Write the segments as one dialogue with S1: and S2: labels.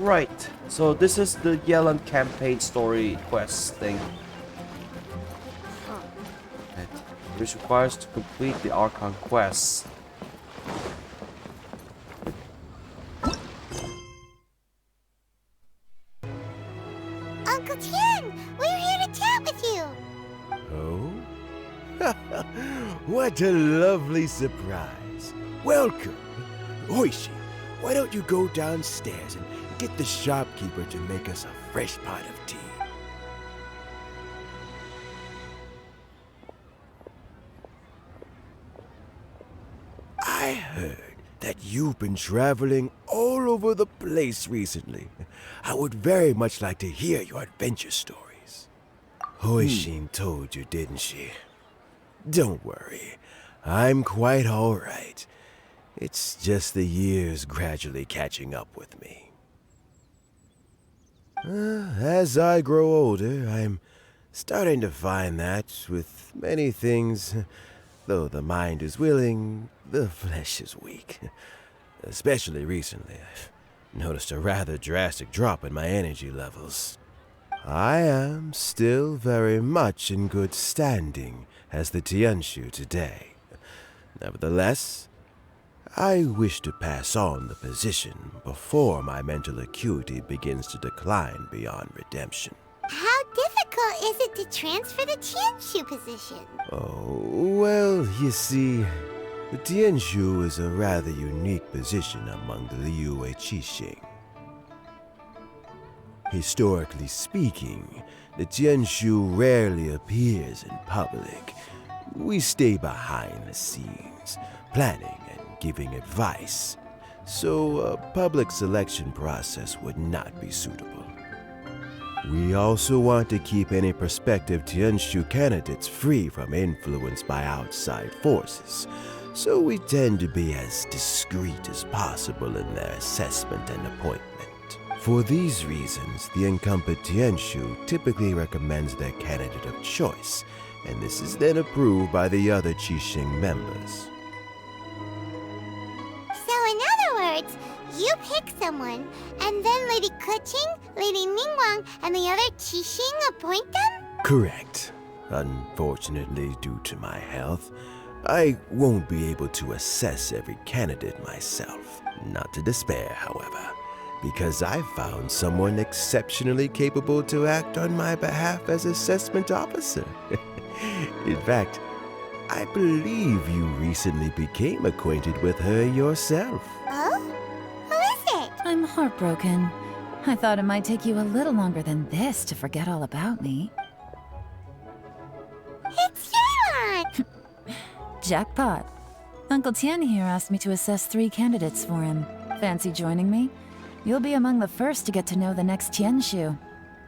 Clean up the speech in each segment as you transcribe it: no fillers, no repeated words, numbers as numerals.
S1: Right, so this is the Yelan campaign story quest thing. Which requires to complete the Archon quest.
S2: Uncle Tian, we're here to chat with you.
S3: Oh? What a lovely surprise. Welcome. Oishi, why don't you go downstairs and get the shopkeeper to make us a fresh pot of tea? I heard that you've been traveling all over the place recently. I would very much like to hear your adventure stories. Hoishin told you, didn't she? Don't worry, I'm quite all right. It's just the years gradually catching up with me. As I grow older, I'm starting to find that with many things, though the mind is willing, the flesh is weak. Especially recently, I've noticed a rather drastic drop in my energy levels. I am still very much in good standing as the Tianshu today. Nevertheless, I wish to pass on the position before my mental acuity begins to decline beyond redemption.
S2: How difficult is it to transfer the Tianshu position?
S3: Oh, well, you see, the Tianshu is a rather unique position among the Liyue Qixing. Historically speaking, the Tianshu rarely appears in public. We stay behind the scenes, planning and giving advice, so a public selection process would not be suitable. We also want to keep any prospective Tianshu candidates free from influence by outside forces, so we tend to be as discreet as possible in their assessment and appointment. For these reasons, the incumbent Tianshu typically recommends their candidate of choice, and this is then approved by the other Qixing members.
S2: So in other words, you pick someone, and then Lady Qixing, Lady Ningguang, and the other Qixing appoint them?
S3: Correct. Unfortunately, due to my health, I won't be able to assess every candidate myself. Not to despair, however, because I found someone exceptionally capable to act on my behalf as assessment officer. In fact, I believe you recently became acquainted with her yourself.
S2: Oh? Who is it?
S4: I'm heartbroken. I thought it might take you a little longer than this to forget all about me.
S2: It's Yelan!
S4: Jackpot. Uncle Tian here asked me to assess 3 candidates for him. Fancy joining me? You'll be among the first to get to know the next Tianshu.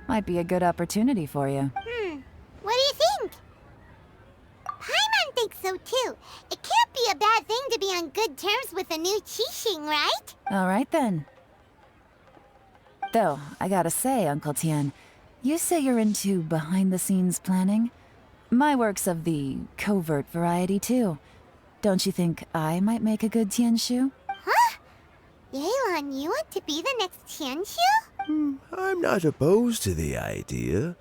S4: Might be a good opportunity for you.
S2: What do you think? Paimon thinks so too. It can't be a bad thing to be on good terms with a new Qixing, right?
S4: All right then. Though, I gotta say, Uncle Tian, you say you're into behind-the-scenes planning? My work's of the covert variety too. Don't you think I might make a good Tianshu?
S2: Huh? Yelan, you want to be the next Tianshu?
S3: I'm not opposed to the idea,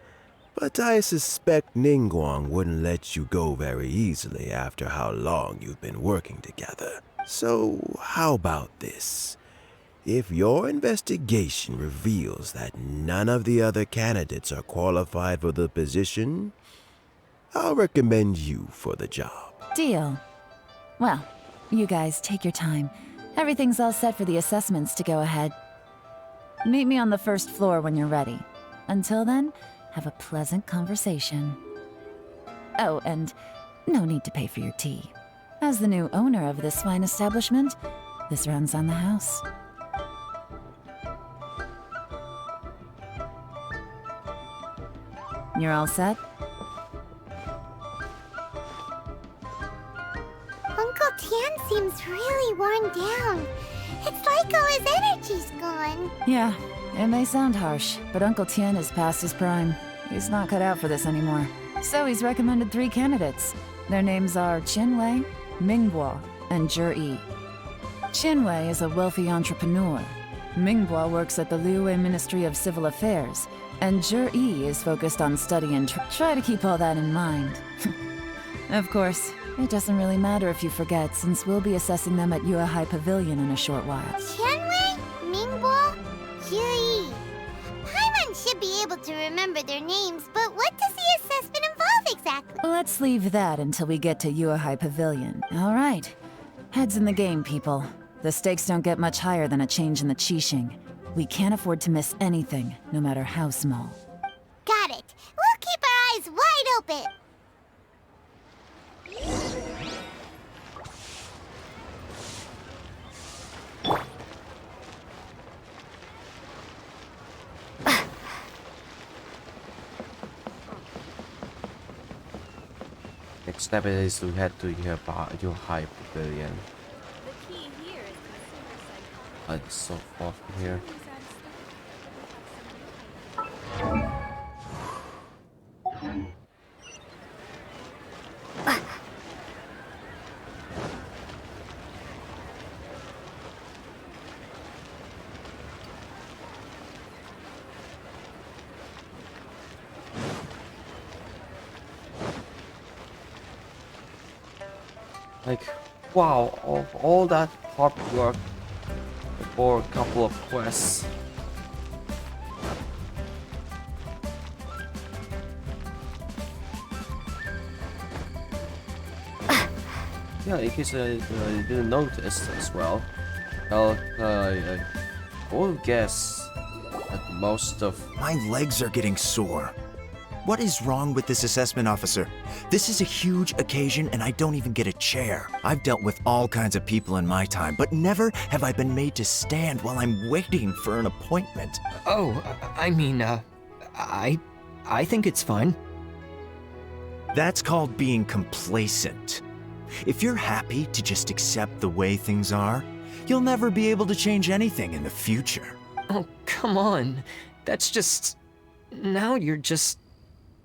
S3: but I suspect Ningguang wouldn't let you go very easily after how long you've been working together. So, how about this? If your investigation reveals that none of the other candidates are qualified for the position, I'll recommend you for the job.
S4: Deal. Well, you guys take your time. Everything's all set for the assessments to go ahead. Meet me on the first floor when you're ready. Until then, have a pleasant conversation. Oh, and no need to pay for your tea. As the new owner of this fine establishment, this runs on the house. You're all set?
S2: Uncle Tian seems really worn down. It's like all his energy's gone.
S4: Yeah, it may sound harsh, but Uncle Tian is past his prime. He's not cut out for this anymore. So he's recommended 3 candidates. Their names are Qinwei, Mingguo, and Zhi. Qinwei is a wealthy entrepreneur. Minghua works at the Liyue Ministry of Civil Affairs, and Zhi is focused on study and try to keep all that in mind. Of course, it doesn't really matter if you forget, since we'll be assessing them at Yuehai Pavilion in a short while.
S2: Tianwei, Mingbo, Yui. Paimon should be able to remember their names, but what does the assessment involve exactly?
S4: Let's leave that until we get to Yuehai Pavilion. All right. Heads in the game, people. The stakes don't get much higher than a change in the Qixing. We can't afford to miss anything, no matter how small.
S2: Got it. We'll keep our eyes wide open.
S1: Next step is to head to your high pavilion. It's so far from here. Like, wow, all that hard work for a couple of quests. Yeah, in case you didn't notice as well, I would guess that most of...
S5: My legs are getting sore. What is wrong with this assessment officer? This is a huge occasion and I don't even get a chair. I've dealt with all kinds of people in my time, but never have I been made to stand while I'm waiting for an appointment.
S6: Oh, I mean, I think it's fine.
S5: That's called being complacent. If you're happy to just accept the way things are, you'll never be able to change anything in the future.
S6: Oh, come on. That's just... Now you're just...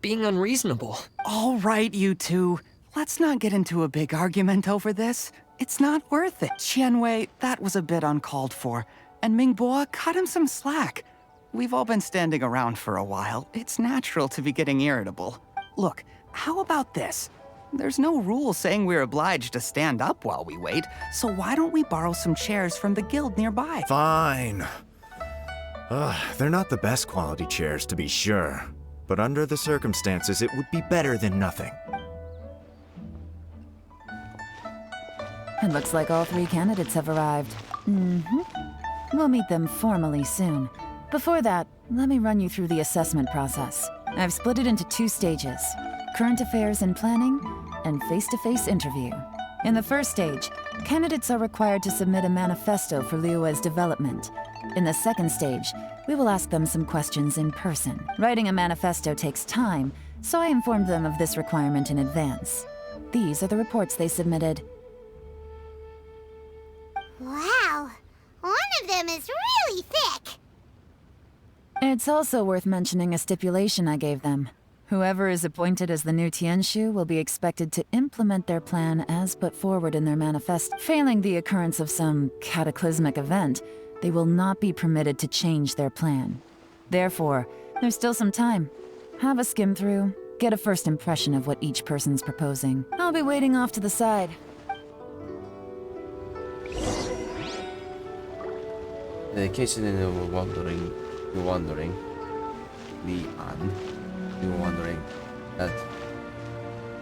S6: being unreasonable.
S7: All right, you two. Let's not get into a big argument over this. It's not worth it. Tianwei, that was a bit uncalled for. And Mingbo, cut him some slack. We've all been standing around for a while. It's natural to be getting irritable. Look, how about this? There's no rule saying we're obliged to stand up while we wait, so why don't we borrow some chairs from the guild nearby?
S5: Fine. They're not the best quality chairs, to be sure. But under the circumstances, it would be better than nothing.
S4: It looks like all 3 candidates have arrived. We'll meet them formally soon. Before that, let me run you through the assessment process. I've split it into 2 stages: current affairs and planning, and face-to-face interview. In the first stage, candidates are required to submit a manifesto for Liyue's development. In the second stage, we will ask them some questions in person. Writing a manifesto takes time, so I informed them of this requirement in advance. These are the reports they submitted.
S2: Wow. One of them is really thick.
S4: It's also worth mentioning a stipulation I gave them. Whoever is appointed as the new Tianshu will be expected to implement their plan as put forward in their manifesto. Failing the occurrence of some cataclysmic event, they will not be permitted to change their plan. Therefore, there's still some time. Have a skim through, get a first impression of what each person's proposing. I'll be waiting off to the side.
S1: In case you're wondering, you're wondering that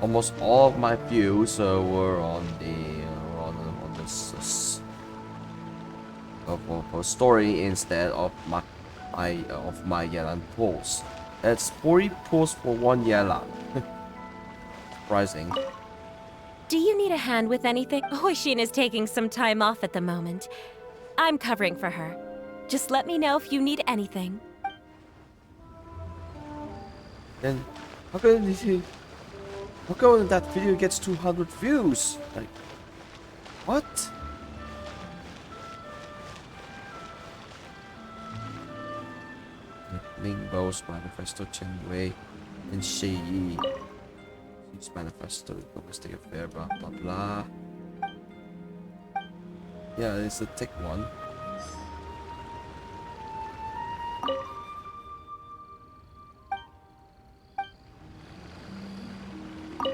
S1: almost all of my views were on this for story instead of my Yelan pulls. That's 40 pulls for 1 Yelan. Surprising.
S8: Do you need a hand with anything? Hoishin is taking some time off at the moment. I'm covering for her. Just let me know if you need anything.
S1: Then how come that video gets 200 views? Like, what? Mingbo's manifesto, Chen Wei, and Shi Yi. His manifesto, domestic affair, blah blah blah. Yeah, it's a thick one. Yeah,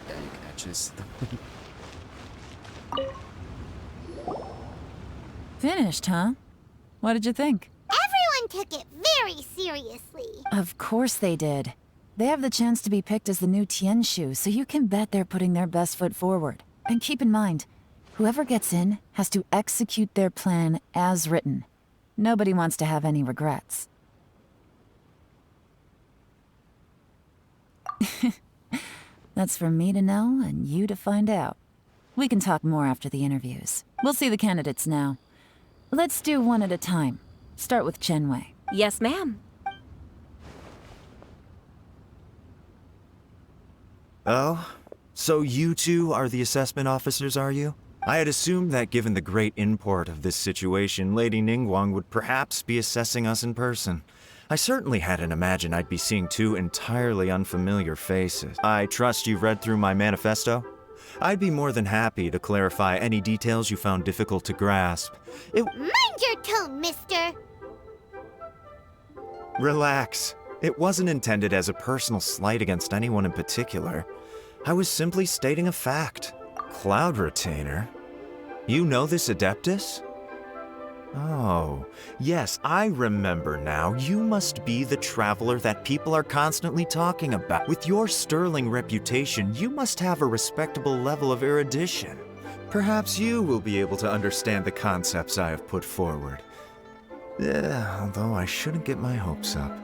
S1: you can just...
S4: Finished, huh? What did you think?
S2: Everyone took it very seriously.
S4: Of course they did. They have the chance to be picked as the new Tianshu, so you can bet they're putting their best foot forward. And keep in mind, whoever gets in has to execute their plan as written. Nobody wants to have any regrets. That's for me to know and you to find out. We can talk more after the interviews. We'll see the candidates now. Let's do one at a time. Start with Chenwei.
S8: Yes, ma'am.
S5: Oh? So you two are the assessment officers, are you? I had assumed that given the great import of this situation, Lady Ningguang would perhaps be assessing us in person. I certainly hadn't imagined I'd be seeing two entirely unfamiliar faces. I trust you've read through my manifesto? I'd be more than happy to clarify any details you found difficult to grasp.
S2: Mind your tone, mister.
S5: Relax. It wasn't intended as a personal slight against anyone in particular. I was simply stating a fact. Cloud Retainer? You know this Adeptus? Oh, yes, I remember now. You must be the traveler that people are constantly talking about. With your sterling reputation, you must have a respectable level of erudition. Perhaps you will be able to understand the concepts I have put forward. Although I shouldn't get my hopes up.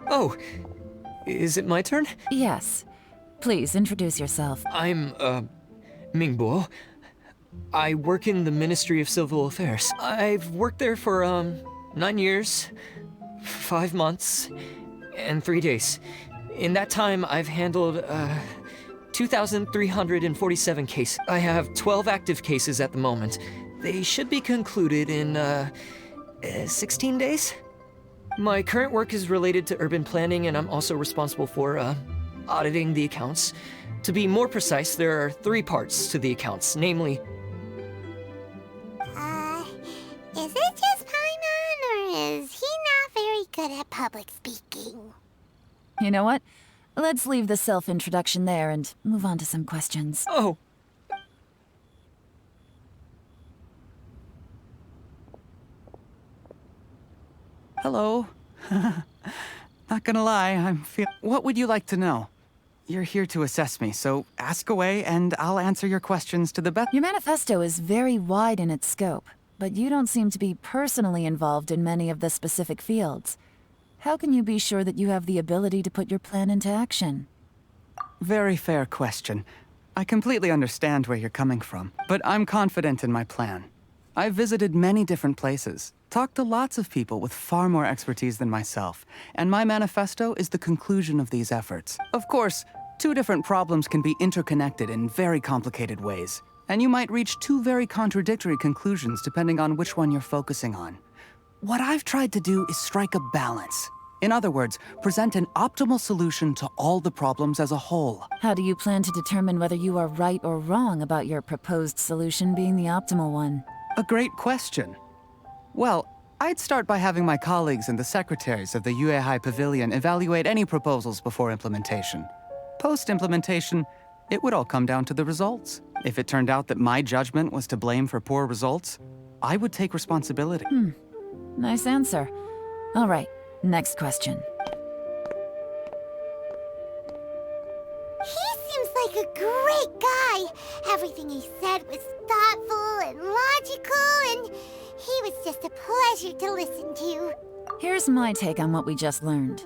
S6: Oh, is it my turn?
S4: Yes. Please introduce yourself.
S6: I'm, Mingbo. I work in the Ministry of Civil Affairs. I've worked there for, 9 years, 5 months, and 3 days. In that time, I've handled, 2,347 cases. I have 12 active cases at the moment. They should be concluded in, 16 days? My current work is related to urban planning, and I'm also responsible for, auditing the accounts. To be more precise, there are 3 parts to the accounts, namely...
S2: Is it just Paimon, or is he not very good at public speaking?
S4: You know what? Let's leave the self-introduction there and move on to some questions.
S6: Oh!
S7: Hello. Not gonna lie, What would you like to know? You're here to assess me, so ask away and I'll answer your questions to the best.
S4: Your manifesto is very wide in its scope, but you don't seem to be personally involved in many of the specific fields. How can you be sure that you have the ability to put your plan into action?
S7: Very fair question. I completely understand where you're coming from, but I'm confident in my plan. I've visited many different places, talked to lots of people with far more expertise than myself, and my manifesto is the conclusion of these efforts. Of course, 2 different problems can be interconnected in very complicated ways, and you might reach 2 very contradictory conclusions depending on which one you're focusing on. What I've tried to do is strike a balance. In other words, present an optimal solution to all the problems as a whole.
S4: How do you plan to determine whether you are right or wrong about your proposed solution being the optimal one?
S7: A great question. Well, I'd start by having my colleagues and the secretaries of the wtih Pavilion evaluate any proposals before implementation. Post-implementation, it would all come down to the results. If it turned out that my judgment was to blame for poor results, I would take responsibility.
S4: Nice answer. All right, next question.
S2: He seems like a great guy. Everything he said was thoughtful and logical, and he was just a pleasure to listen to.
S4: Here's my take on what we just learned.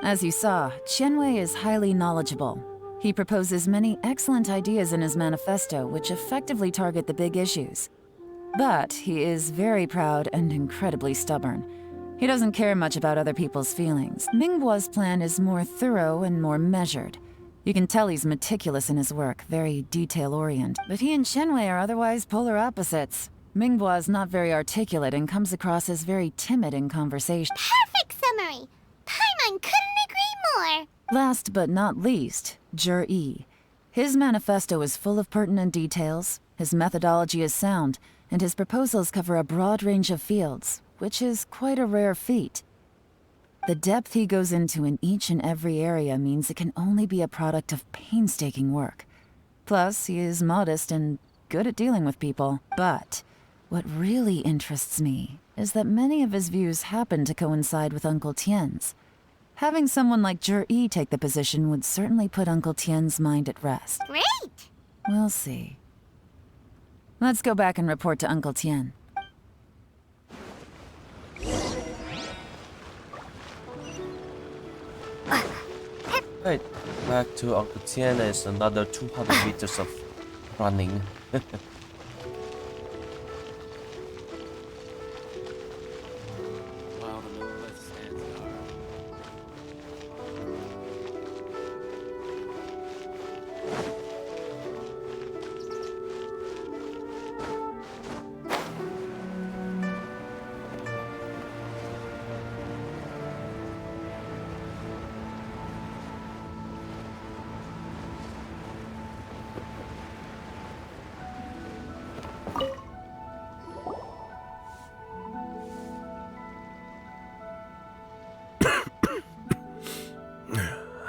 S4: As you saw, Chenwei is highly knowledgeable. He proposes many excellent ideas in his manifesto which effectively target the big issues. But he is very proud and incredibly stubborn. He doesn't care much about other people's feelings. Mingbo's plan is more thorough and more measured. You can tell he's meticulous in his work, very detail-oriented. But he and Chenwei are otherwise polar opposites. Mingbo is not very articulate and comes across as very timid in conversation.
S2: Perfect summary! Paimon couldn't agree more!
S4: Last but not least, Jur-E. His manifesto is full of pertinent details, His methodology is sound, and his proposals cover a broad range of fields, which is quite a rare feat. The depth he goes into in each and every area means it can only be a product of painstaking work. Plus, he is modest and good at dealing with people. But what really interests me is that many of his views happen to coincide with Uncle Tien's. Having someone like Zhi take the position would certainly put Uncle Tien's mind at rest.
S2: Great!
S4: We'll see. Let's go back and report to Uncle Tien.
S1: Right, back to Uncle Tien is another 200 meters of running.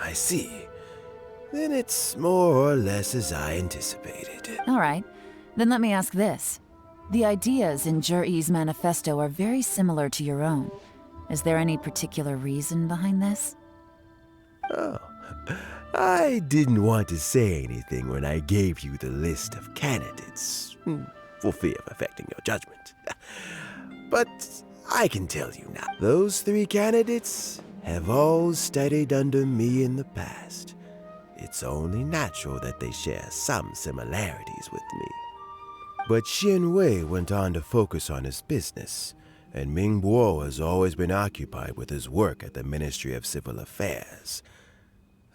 S3: I see. Then it's more or less as I anticipated.
S4: All right, then let me ask this. The ideas in Zhi's manifesto are very similar to your own. Is there any particular reason behind this?
S3: Oh, I didn't want to say anything when I gave you the list of candidates, for fear of affecting your judgment. But I can tell you now, those 3 candidates have all studied under me in the past. It's only natural that they share some similarities with me. But Xianwei went on to focus on his business, and Mingbo has always been occupied with his work at the Ministry of Civil Affairs.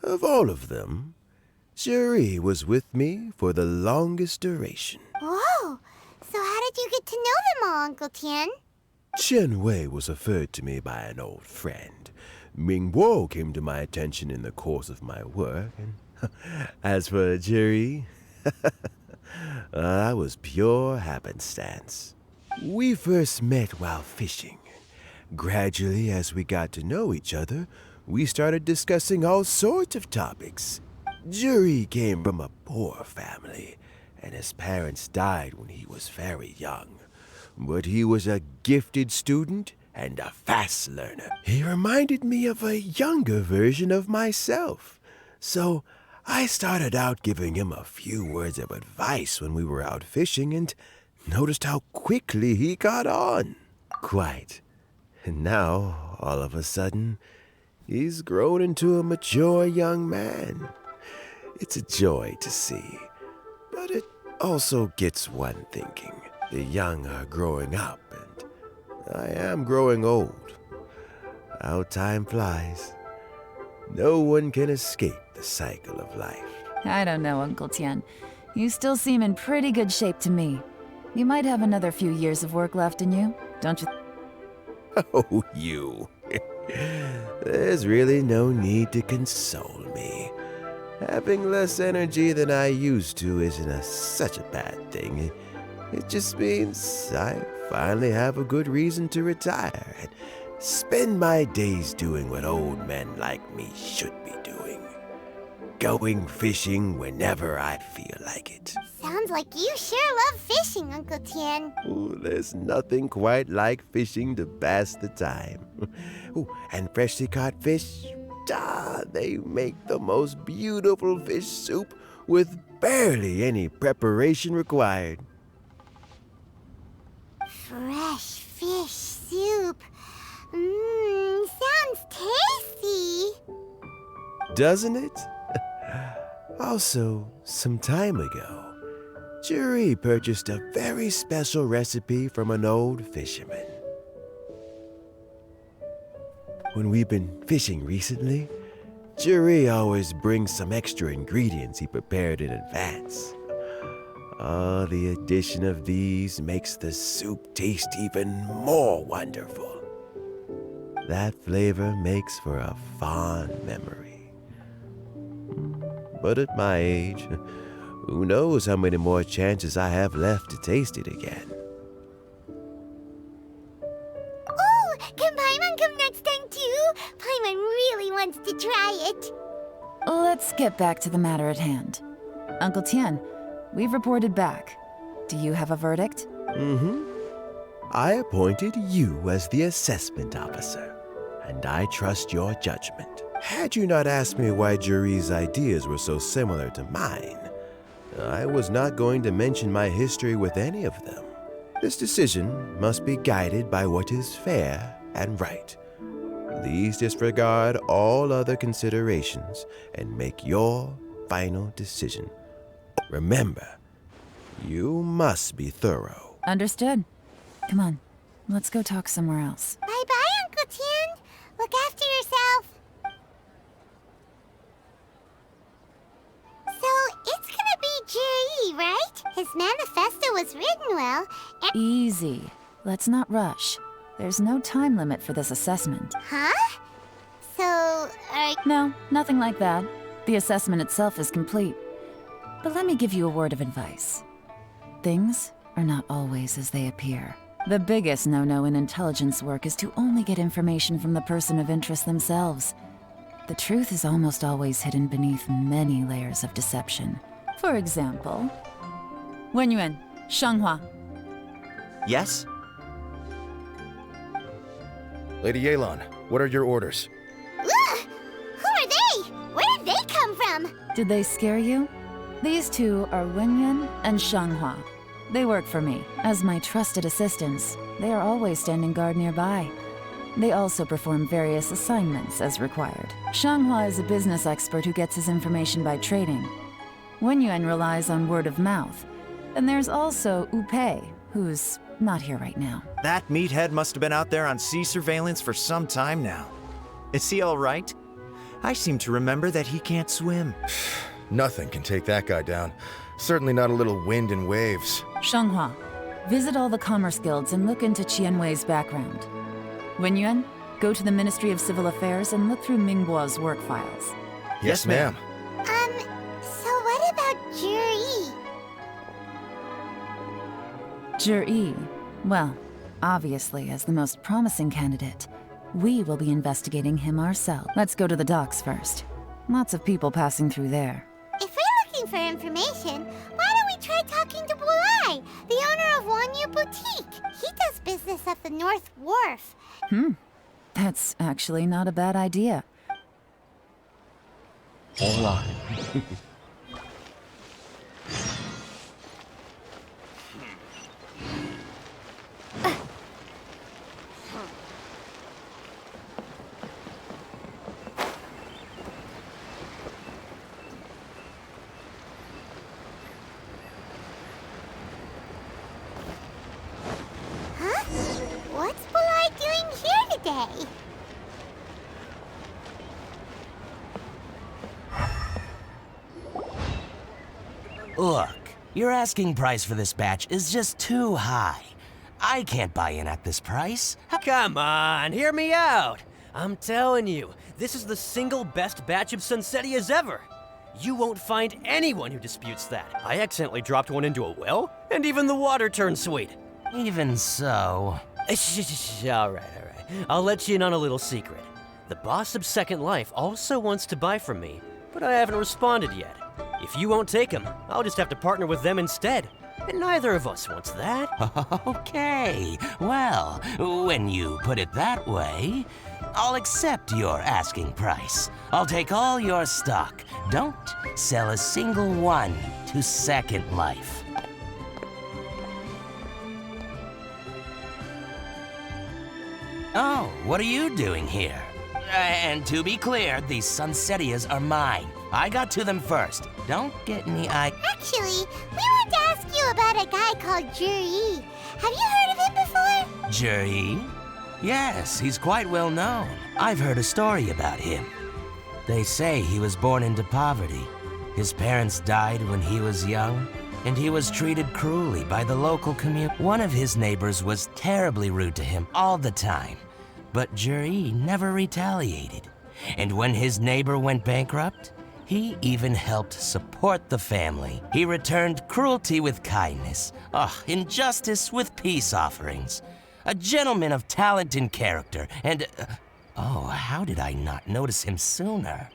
S3: Of all of them, Zhi was with me for the longest duration.
S2: Whoa! So how did you get to know them all, Uncle Tien?
S3: Qianwei was referred to me by an old friend. Mingbo came to my attention in the course of my work, and as for Zhi, that was pure happenstance. We first met while fishing. Gradually, as we got to know each other, we started discussing all sorts of topics. Zhi came from a poor family, and his parents died when he was very young. But he was a gifted student and a fast learner. He reminded me of a younger version of myself. So I started out giving him a few words of advice when we were out fishing and noticed how quickly he got on. Quite. And now, all of a sudden, he's grown into a mature young man. It's a joy to see. But it also gets one thinking. The young are growing up, and I am growing old. How time flies. No one can escape the cycle of life.
S4: I don't know, Uncle Tien. You still seem in pretty good shape to me. You might have another few years of work left in you, don't you?
S3: Oh, you. There's really no need to console me. Having less energy than I used to isn't such a bad thing. It just means I finally have a good reason to retire and spend my days doing what old men like me should be doing. Going fishing whenever I feel like it.
S2: Sounds like you sure love fishing, Uncle Tien.
S3: Ooh, there's nothing quite like fishing to pass the time. Ooh, and freshly caught fish, they make the most beautiful fish soup with barely any preparation required.
S2: Fresh fish soup. Sounds tasty.
S3: Doesn't it? Also, some time ago, Zhi purchased a very special recipe from an old fisherman. When we've been fishing recently, Zhi always brings some extra ingredients he prepared in advance. The addition of these makes the soup taste even more wonderful. That flavor makes for a fond memory. But at my age, Who knows how many more chances I have left to taste it again.
S2: Oh, can Paimon come next time too? Paimon really wants to try it.
S4: Let's get back to the matter at hand. Uncle Tien, we've reported back. Do you have a verdict?
S3: I appointed you as the assessment officer, and I trust your judgment. Had you not asked me why Juri's ideas were so similar to mine, I was not going to mention my history with any of them. This decision must be guided by what is fair and right. Please disregard all other considerations and make your final decision. Remember, you must be thorough.
S4: Understood. Come on, let's go talk somewhere else.
S2: Bye-bye, Uncle Tien. Look after yourself. So, it's gonna be Juri, right? His manifesto was written well, and...
S4: Easy. Let's not rush. There's no time limit for this assessment.
S2: Huh? So,
S4: No, nothing like that. The assessment itself is complete. But let me give you a word of advice. Things are not always as they appear. The biggest no-no in intelligence work is to only get information from the person of interest themselves. The truth is almost always hidden beneath many layers of deception. For example, Wenyuan, Shanghua.
S5: Yes?
S9: Lady Yelan, what are your orders?
S2: ugh! Who are they? Where did they come from?
S4: Did they scare you? These two are Wenyuan and Shanghua. They work for me. As my trusted assistants, they are always standing guard nearby. They also perform various assignments as required. Shanghua is a business expert who gets his information by trading. Wenyuan relies on word of mouth. And there's also Upei, who's not here right now.
S5: That meathead must have been out there on sea surveillance for some time now. Is he all right? I seem to remember that he can't swim.
S9: Nothing can take that guy down. Certainly not a little wind and waves.
S4: Shanghua, visit all the commerce guilds and look into Qianwei's background. Wenyuan, go to the Ministry of Civil Affairs and look through Mingbo's work files.
S9: Yes, ma'am.
S2: So what about Juri?
S4: Juri, well, obviously as the most promising candidate, we will be investigating him ourselves. Let's go to the docks first. Lots of people passing through there.
S2: If we're looking for information, why don't we try talking to Bulai, the owner of Wanyu Boutique? He does business at the North Wharf.
S4: That's actually not a bad idea.
S1: Hola.
S2: Huh? What's Bulai doing here today?
S10: Look, your asking price for this batch is just too high. I can't buy in at this price.
S11: Come on, hear me out. I'm telling you, this is the single best batch of Sunsetias ever. You won't find anyone who disputes that. I accidentally dropped one into a well, and even the water turned sweet.
S10: Even so...
S11: All right. I'll let you in on a little secret. The boss of Second Life also wants to buy from me, but I haven't responded yet. If you won't take him, I'll just have to partner with them instead. And neither of us wants that.
S10: Okay, well, when you put it that way, I'll accept your asking price. I'll take all your stock. Don't sell a single one to Second Life. Oh, what are you doing here? And to be clear, these Sunsetias are mine. I got to them first. Don't get any
S2: Actually, we want to ask you about a guy called Juri. Have you heard of him before?
S10: Juri? Yes, he's quite well known. I've heard a story about him. They say he was born into poverty. His parents died when he was young, and he was treated cruelly by the local community. One of his neighbors was terribly rude to him all the time, but Juri never retaliated. And when his neighbor went bankrupt, He even helped support the family. He returned cruelty with kindness. Injustice with peace offerings. A gentleman of talent and character, and... how did I not notice him sooner?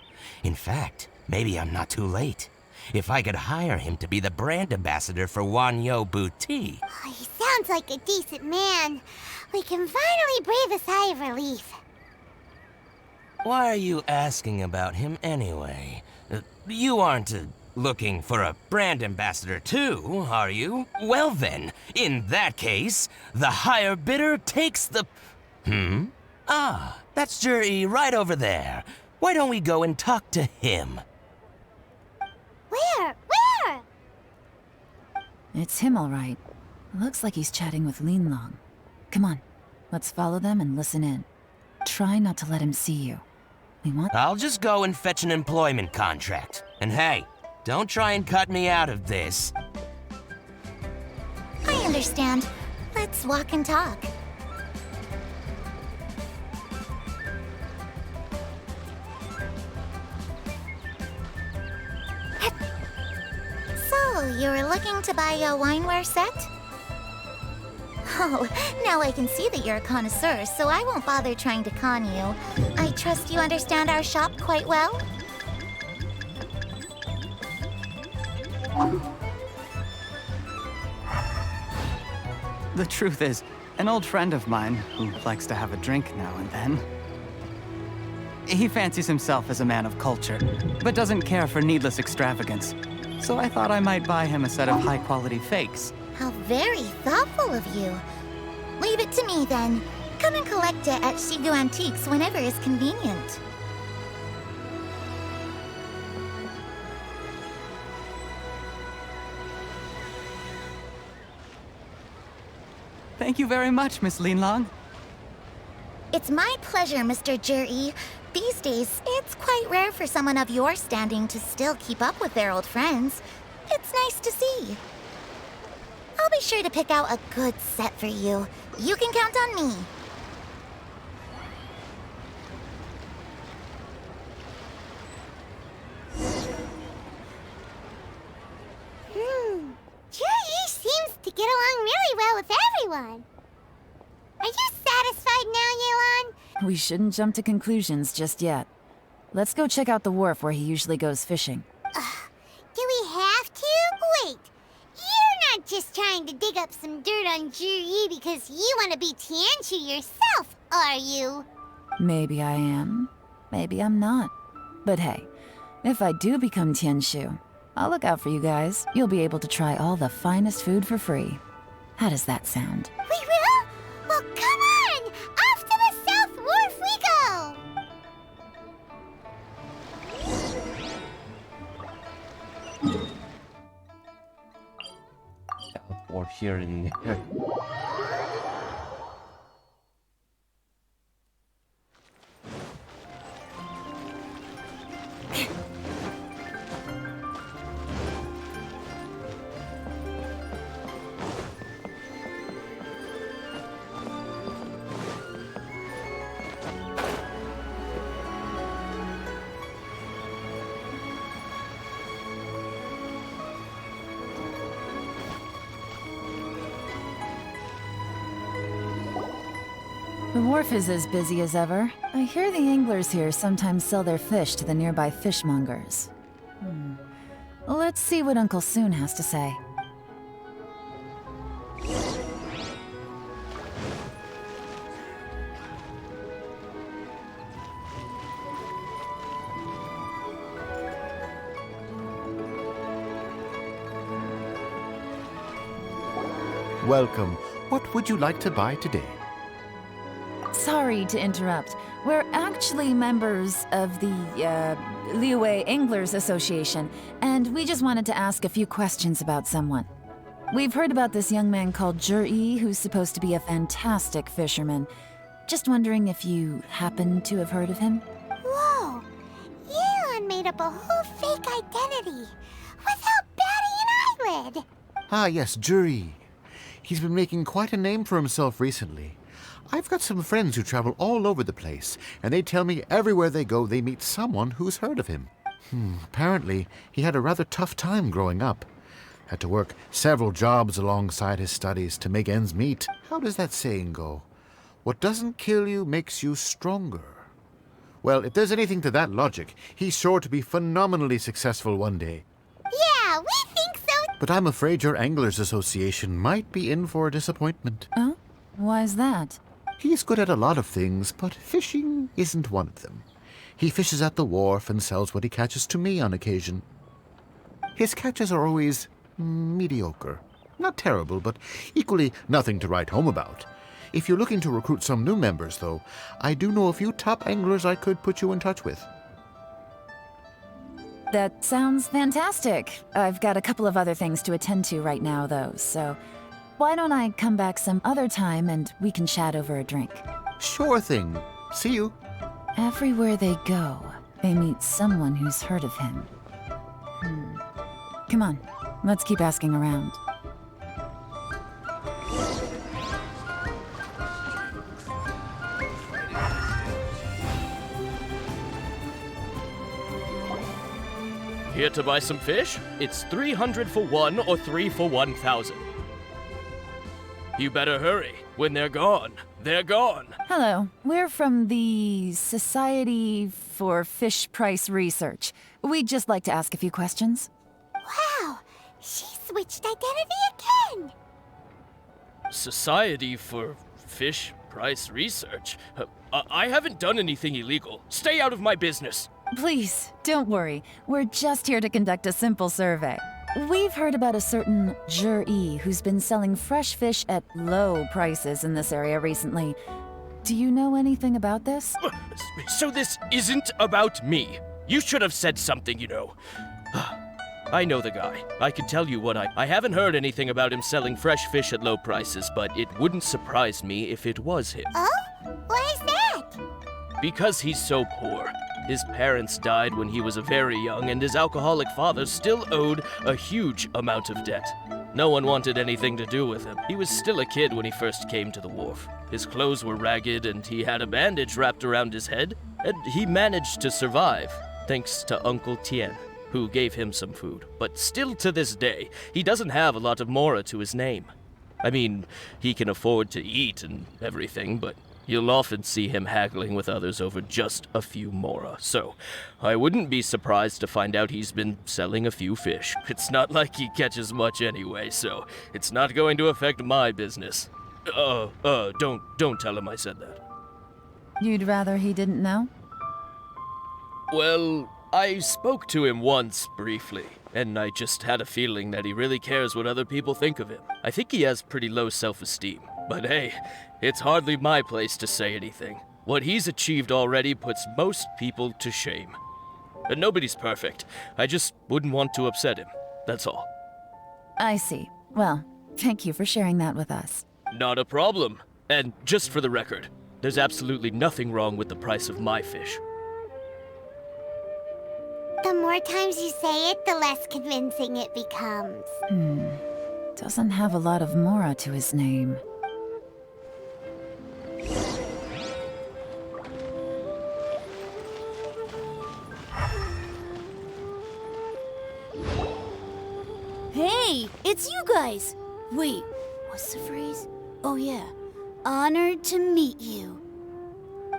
S10: In fact, maybe I'm not too late. If I could hire him to be the brand ambassador for wtih.
S2: Oh, he sounds like a decent man. We can finally breathe a sigh of relief.
S10: Why are you asking about him anyway? You aren't looking for a brand ambassador too, are you? Well then, in that case, the higher bidder takes the... That's Juri right over there. Why don't we go and talk to him?
S2: Where?
S4: It's him, all right. Looks like he's chatting with Linlong. Come on, let's follow them and listen in. Try not to let him see you. We want...
S10: I'll just go and fetch an employment contract. And hey, don't try and cut me out of this.
S2: I understand. Let's walk and talk. So, you were looking to buy a wineware set? Oh, now I can see that you're a connoisseur, so I won't bother trying to con you. I trust you understand our shop quite well?
S7: The truth is, an old friend of mine, who likes to have a drink now and then, he fancies himself as a man of culture, but doesn't care for needless extravagance. So I thought I might buy him a set of high-quality fakes.
S2: How very thoughtful of you. Leave it to me, then. Come and collect it at Shigu Antiques whenever is convenient.
S7: Thank you very much, Miss Linlong.
S2: It's my pleasure, Mr. Juri. These days, it's quite rare for someone of your standing to still keep up with their old friends. It's nice to see. I'll be sure to pick out a good set for you. You can count on me. Juri seems to get along really well with everyone. Are you satisfied now, Yelan?
S4: We shouldn't jump to conclusions just yet. Let's go check out the wharf where he usually goes fishing.
S2: Do we have to? Wait, you're not just trying to dig up some dirt on Juri because you want to be Tianshu yourself, are you?
S4: Maybe I am. Maybe I'm not. But hey, if I do become Tianshu, I'll look out for you guys. You'll be able to try all the finest food for free. How does that sound?
S2: We will? Well, come on! Off to the South Wharf we go!
S1: Or here in here.
S4: The wharf is as busy as ever. I hear the anglers here sometimes sell their fish to the nearby fishmongers. Let's see what Uncle Soon has to say.
S12: Welcome. What would you like to buy today?
S4: Sorry to interrupt. We're actually members of the, Liyue Anglers Association, and we just wanted to ask a few questions about someone. We've heard about this young man called Juri, who's supposed to be a fantastic fisherman. Just wondering if you happen to have heard of him?
S2: Whoa! Yelan made up a whole fake identity without batting an eyelid!
S12: Ah, yes, Juri. He's been making quite a name for himself recently. I've got some friends who travel all over the place, and they tell me everywhere they go they meet someone who's heard of him. Apparently, he had a rather tough time growing up. Had to work several jobs alongside his studies to make ends meet. How does that saying go? What doesn't kill you makes you stronger. Well, if there's anything to that logic, he's sure to be phenomenally successful one day.
S2: Yeah, we think so.
S12: But I'm afraid your Anglers Association might be in for a disappointment.
S4: Oh? Why's that?
S12: He's good at a lot of things, but fishing isn't one of them. He fishes at the wharf and sells what he catches to me on occasion. His catches are always mediocre. Not terrible, but equally nothing to write home about. If you're looking to recruit some new members, though, I do know a few top anglers I could put you in touch with.
S4: That sounds fantastic. I've got a couple of other things to attend to right now, though, so why don't I come back some other time and we can chat over a drink?
S12: Sure thing. See you.
S4: Everywhere they go, they meet someone who's heard of him. Come on, let's keep asking around.
S13: Here to buy some fish? It's 300 for one or 3 for 1,000. You better hurry. When they're gone, they're gone.
S4: Hello, we're from the Society for Fish Price Research. We'd just like to ask a few questions.
S2: Wow, she switched identity again.
S13: Society for Fish Price Research? I haven't done anything illegal. Stay out of my business.
S4: Please, don't worry. We're just here to conduct a simple survey. We've heard about a certain Zhi who's been selling fresh fish at low prices in this area recently. Do you know anything about this?
S13: So this isn't about me. You should have said something, you know. I know the guy. I can tell you what I haven't heard anything about him selling fresh fish at low prices, but it wouldn't surprise me if it was him.
S2: Oh? Why is that?
S13: Because he's so poor. His parents died when he was very young, and his alcoholic father still owed a huge amount of debt. No one wanted anything to do with him. He was still a kid when he first came to the wharf. His clothes were ragged, and he had a bandage wrapped around his head, and he managed to survive, thanks to Uncle Tien, who gave him some food. But still to this day, he doesn't have a lot of mora to his name. I mean, he can afford to eat and everything, but you'll often see him haggling with others over just a few mora, so I wouldn't be surprised to find out he's been selling a few fish. It's not like he catches much anyway, so it's not going to affect my business. Don't tell him I said that.
S4: You'd rather he didn't know?
S13: Well, I spoke to him once, briefly, and I just had a feeling that he really cares what other people think of him. I think he has pretty low self-esteem, but hey, it's hardly my place to say anything. What he's achieved already puts most people to shame. And nobody's perfect. I just wouldn't want to upset him, that's all.
S4: I see. Well, thank you for sharing that with us.
S13: Not a problem. And just for the record, there's absolutely nothing wrong with the price of my fish.
S2: The more times you say it, the less convincing it becomes.
S4: Doesn't have a lot of mora to his name.
S14: Hey, it's you guys! Wait, what's the phrase? Oh yeah, honored to meet you.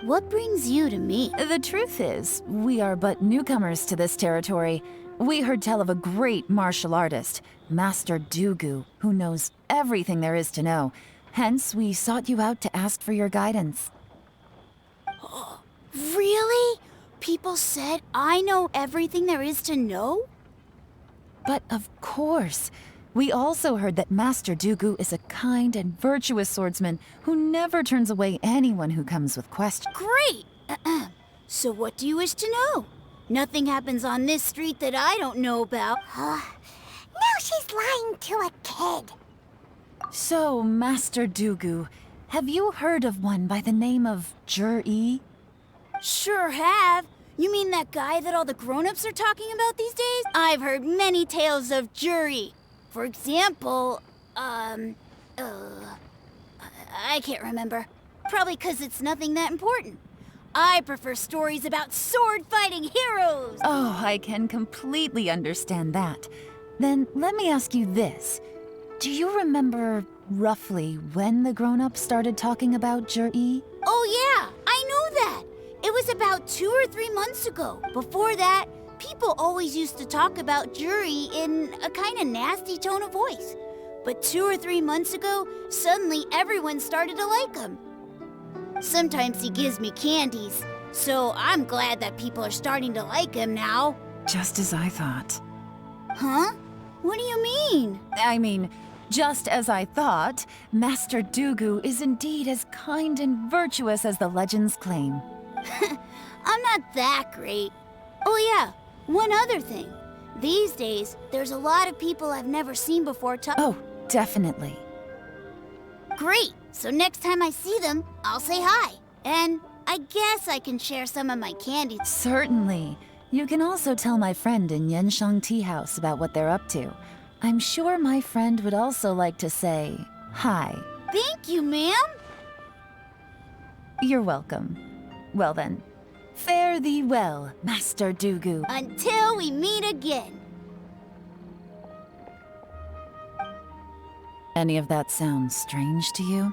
S14: What brings you to me?
S4: The truth is, we are but newcomers to this territory. We heard tell of a great martial artist, Master Dugu, who knows everything there is to know. Hence, we sought you out to ask for your guidance.
S14: Really? People said I know everything there is to know?
S4: But of course. We also heard that Master Dugu is a kind and virtuous swordsman who never turns away anyone who comes with questions.
S14: Great! So what do you wish to know? Nothing happens on this street that I don't know about.
S2: Now she's lying to a kid.
S4: So, Master Dugu, have you heard of one by the name of Zhi?
S14: Sure have. You mean that guy that all the grown-ups are talking about these days? I've heard many tales of Zhi. For example, I can't remember. Probably 'cause it's nothing that important. I prefer stories about sword-fighting heroes!
S4: Oh, I can completely understand that. Then let me ask you this. Do you remember roughly when the grown-ups started talking about Jur-E?
S14: Oh yeah, I know that! It was about 2 or 3 months ago. Before that, people always used to talk about Jur-E in a kind of nasty tone of voice. But 2 or 3 months ago, suddenly everyone started to like him. Sometimes he gives me candies, so I'm glad that people are starting to like him now.
S4: Just as I thought.
S14: Huh? What do you mean?
S4: I mean, just as I thought, Master Dugu is indeed as kind and virtuous as the legends claim.
S14: I'm not that great. Oh yeah, one other thing. These days, there's a lot of people I've never seen before
S4: Oh, definitely.
S14: Great! So next time I see them, I'll say hi. And I guess I can share some of my candy.
S4: Certainly. You can also tell my friend in Yenshang Tea House about what they're up to. I'm sure my friend would also like to say hi.
S14: Thank you, ma'am.
S4: You're welcome. Well then, fare thee well, Master Dugu.
S14: Until we meet again.
S4: Any of that sound strange to you?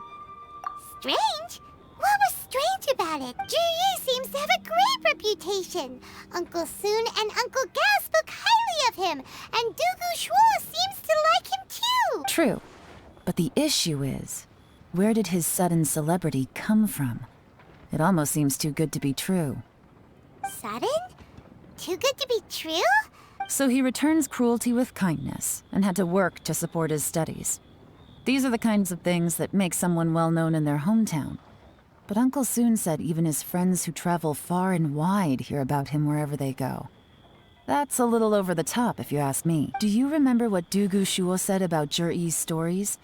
S2: Strange? What was strange about it? Jur-E seems to have a great reputation. Uncle Soon and Uncle Gao spoke highly of him, and Dugu Shuo seems to like him too.
S4: True. But the issue is, where did his sudden celebrity come from? It almost seems too good to be true.
S2: Sudden? Too good to be true?
S4: So he returns cruelty with kindness, and had to work to support his studies. These are the kinds of things that make someone well known in their hometown. But Uncle Soon said even his friends who travel far and wide hear about him wherever they go. That's a little over the top, if you ask me. Do you remember what Dugu Shuo said about Jur-E's stories?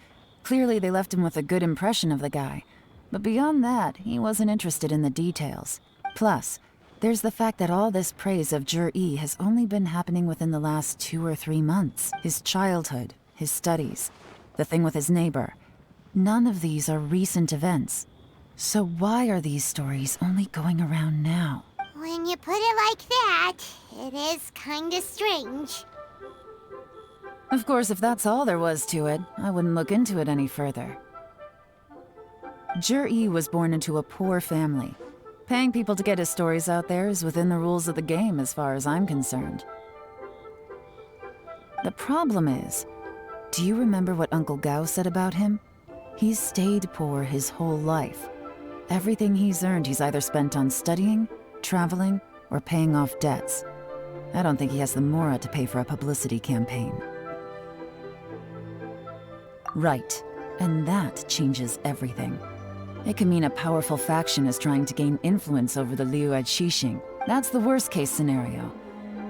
S4: Clearly they left him with a good impression of the guy. But beyond that, he wasn't interested in the details. Plus, there's the fact that all this praise of Jur-E has only been happening within the last 2 or 3 months. His childhood, his studies, the thing with his neighbor. None of these are recent events. So why are these stories only going around now?
S2: When you put it like that, it is kinda strange.
S4: Of course, if that's all there was to it, I wouldn't look into it any further. Jur-E was born into a poor family. Paying people to get his stories out there is within the rules of the game as far as I'm concerned. The problem is, do you remember what Uncle Gao said about him? He's stayed poor his whole life. Everything he's earned he's either spent on studying, traveling, or paying off debts. I don't think he has the mora to pay for a publicity campaign. Right, and that changes everything. It could mean a powerful faction is trying to gain influence over the Liu at Qixing. That's the worst-case scenario.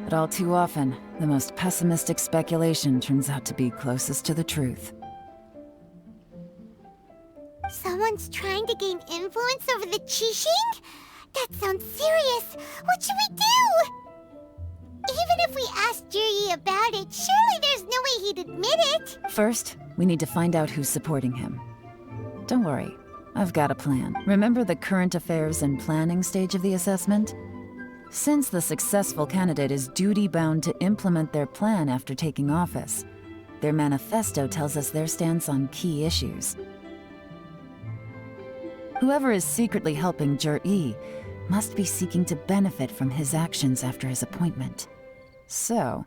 S4: But all too often, the most pessimistic speculation turns out to be closest to the truth.
S2: Someone's trying to gain influence over the Qixing? That sounds serious. What should we do? Even if we asked Jur-E about it, surely there's no way he'd admit it.
S4: First, we need to find out who's supporting him. Don't worry, I've got a plan. Remember the current affairs and planning stage of the assessment? Since the successful candidate is duty-bound to implement their plan after taking office, their manifesto tells us their stance on key issues. Whoever is secretly helping Jur-E must be seeking to benefit from his actions after his appointment. So,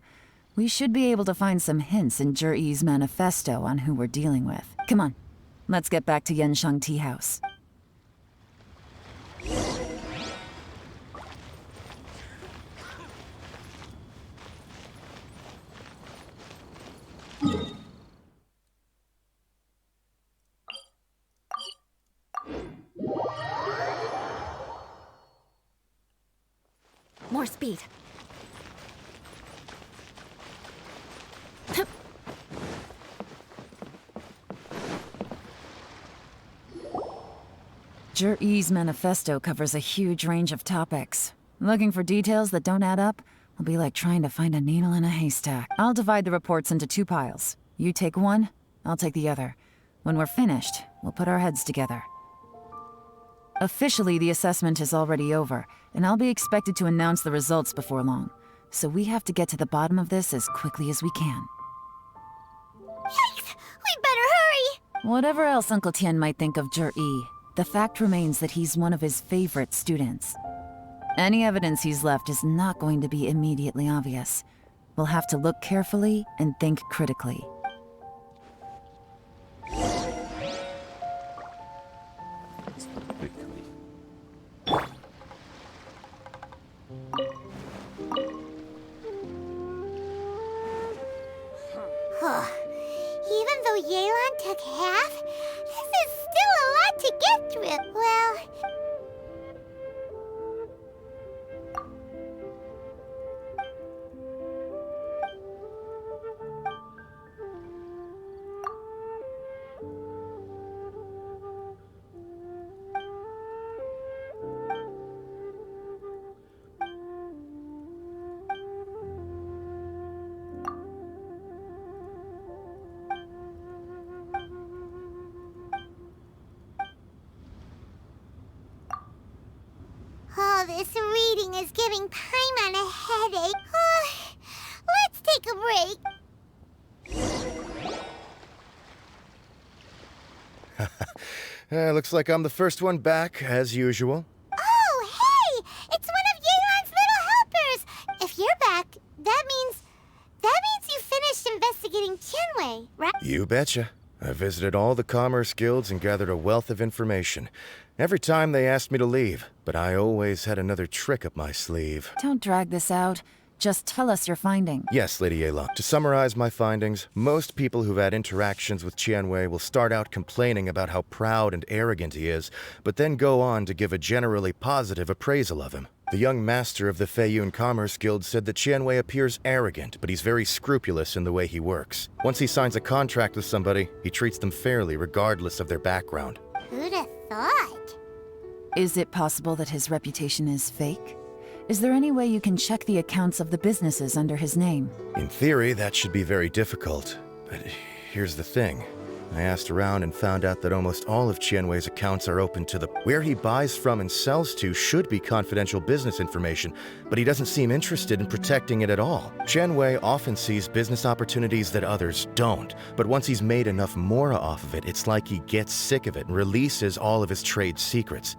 S4: we should be able to find some hints in Jur-E's manifesto on who we're dealing with. Come on, let's get back to Yenshang Tea House.
S8: More speed.
S4: Jur-E's manifesto covers a huge range of topics. Looking for details that don't add up will be like trying to find a needle in a haystack. I'll divide the reports into 2 piles. You take one, I'll take the other. When we're finished, we'll put our heads together. Officially, the assessment is already over, and I'll be expected to announce the results before long. So we have to get to the bottom of this as quickly as we can.
S2: Yikes! We better hurry!
S4: Whatever else Uncle Tien might think of Zhi, the fact remains that he's one of his favorite students. Any evidence he's left is not going to be immediately obvious. We'll have to look carefully and think critically.
S2: Even though Yelan took half, this is still a lot to get through. Well... Oh, this reading is giving Paimon a headache. Let's take a break.
S9: Looks like I'm the first one back, as usual.
S2: Oh, hey! It's one of Yelan's little helpers! If you're back, that means you finished investigating Tianwei, right?
S9: You betcha. I visited all the commerce guilds and gathered a wealth of information. Every time they asked me to leave, but I always had another trick up my sleeve.
S4: Don't drag this out. Just tell us your finding.
S9: Yes, Lady Yelan. To summarize my findings, most people who've had interactions with Tianwei will start out complaining about how proud and arrogant he is, but then go on to give a generally positive appraisal of him. The young master of the Feiyun Commerce Guild said that Tianwei appears arrogant, but he's very scrupulous in the way he works. Once he signs a contract with somebody, he treats them fairly regardless of their background.
S2: Who'd have thought?
S4: Is it possible that his reputation is fake? Is there any way you can check the accounts of the businesses under his name?
S9: In theory, that should be very difficult. But here's the thing. I asked around and found out that almost all of Tianwei's accounts are open to the... Where he buys from and sells to should be confidential business information, but he doesn't seem interested in protecting it at all. Tianwei often sees business opportunities that others don't, but once he's made enough mora off of it, it's like he gets sick of it and releases all of his trade secrets.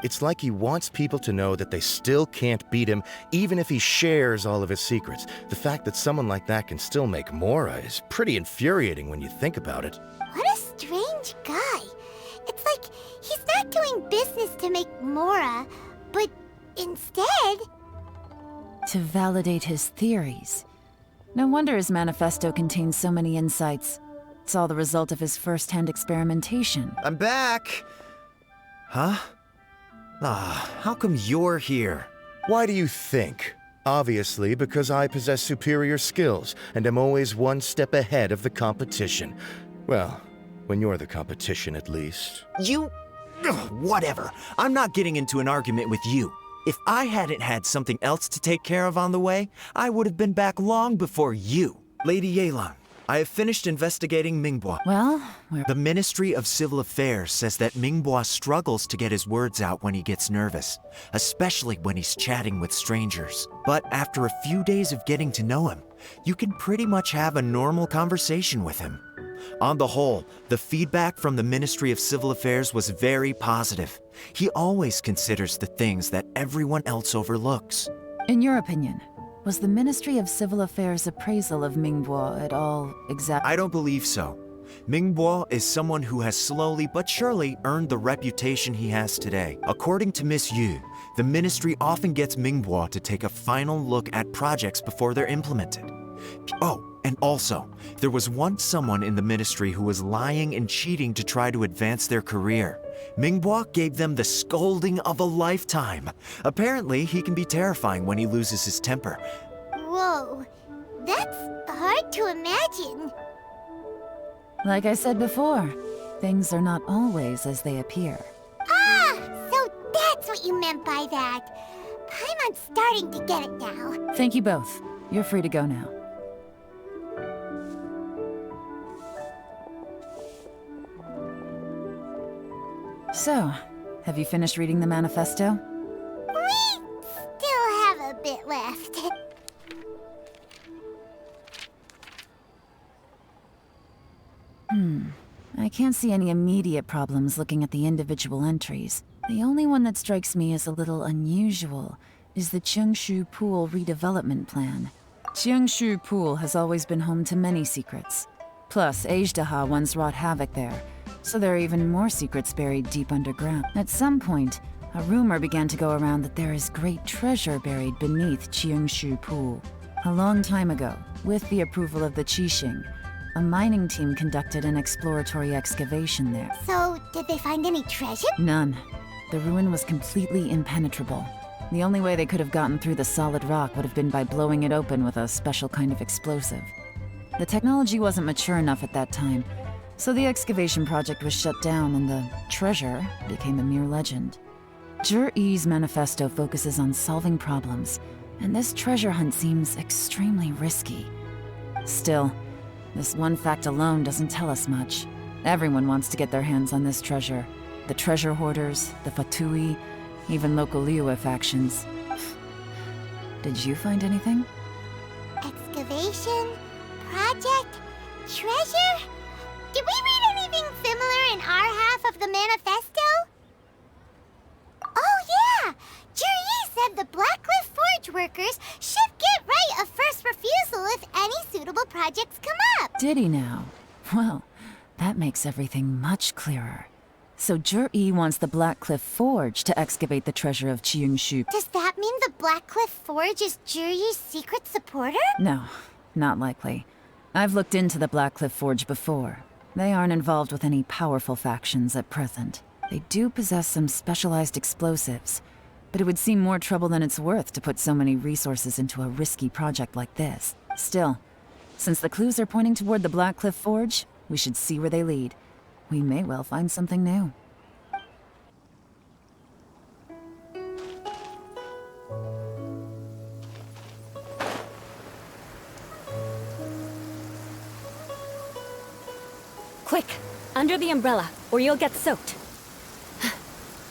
S9: It's like he wants people to know that they still can't beat him, even if he shares all of his secrets. The fact that someone like that can still make mora is pretty infuriating when you think about it.
S2: What a strange guy. It's like he's not doing business to make mora, but instead...
S4: To validate his theories. No wonder his manifesto contains so many insights. It's all the result of his first-hand experimentation.
S5: I'm back! Huh? How come you're here?
S9: Why do you think? Obviously, because I possess superior skills and am always one step ahead of the competition. Well, when you're the competition, at least.
S5: You... whatever. I'm not getting into an argument with you. If I hadn't had something else to take care of on the way, I would have been back long before you. Lady Yelan, I have finished investigating Mingbois.
S4: Well,
S5: The Ministry of Civil Affairs says that Mingbois struggles to get his words out when he gets nervous, especially when he's chatting with strangers. But after a few days of getting to know him, you can pretty much have a normal conversation with him. On the whole, the feedback from the Ministry of Civil Affairs was very positive. He always considers the things that everyone else overlooks.
S4: in your opinion, was the Ministry of Civil Affairs' appraisal of Mingbois at all exact?
S5: I don't believe so. Mingbois is someone who has slowly but surely earned the reputation he has today. According to Miss Yu, the ministry often gets Mingbois to take a final look at projects before they're implemented. Oh, and also, there was once someone in the ministry who was lying and cheating to try to advance their career. Mingbois gave them the scolding of a lifetime. Apparently, he can be terrifying when he loses his temper.
S2: Whoa, that's hard to imagine.
S4: Like I said before, things are not always as they appear.
S2: Ah, so that's what you meant by that. Paimon's starting to get it now.
S4: Thank you both. You're free to go now. So, Have you finished reading the manifesto?
S2: We still have a bit left.
S4: I can't see any immediate problems looking at the individual entries. The only one that strikes me as a little unusual is the Qingshu Pool redevelopment plan. Qingshu Pool has always been home to many secrets. Plus, Ajdaha once wrought havoc there, so there are even more secrets buried deep underground. At some point, a rumor began to go around that there is great treasure buried beneath Qingshu Pool. A long time ago, with the approval of the Qixing, a mining team conducted an exploratory excavation there.
S2: So, did they find any treasure?
S4: None. The ruin was completely impenetrable. The only way they could have gotten through the solid rock would have been by blowing it open with a special kind of explosive. The technology wasn't mature enough at that time, so the project was shut down and the treasure became a mere legend. Zhi-Yi's manifesto focuses on solving problems, and this treasure hunt seems extremely risky. Still, this one fact alone doesn't tell us much. Everyone wants to get their hands on this treasure. The treasure hoarders, the Fatui, even local Liyue factions. Did you find anything?
S2: Excavation? Project? Treasure? Did we read anything similar in our half of the manifesto? Oh yeah! Zhi-Yi said the Blackcliff Forge workers should get right of first refusal if any suitable projects come up.
S4: Did he now? Well, that makes everything much clearer. So Zhi-Yi wants the Blackcliff Forge to excavate the treasure of Qingshu.
S2: Does that mean the Blackcliff Forge is Zhi-Yi's secret supporter?
S4: No, not likely. I've looked into the Blackcliff Forge before. They aren't involved with any powerful factions at present. They do possess some specialized explosives, but it would seem more trouble than it's worth to put so many resources into a risky project like this. Still, since the clues are pointing toward the Blackcliff Forge, we should see where they lead. We may well find something new.
S8: Quick, under the umbrella, or you'll get soaked.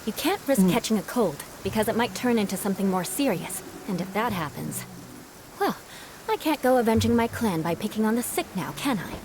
S8: You can't risk catching a cold, because it might turn into something more serious. And if that happens, well, I can't go avenging my clan by picking on the sick now, can I?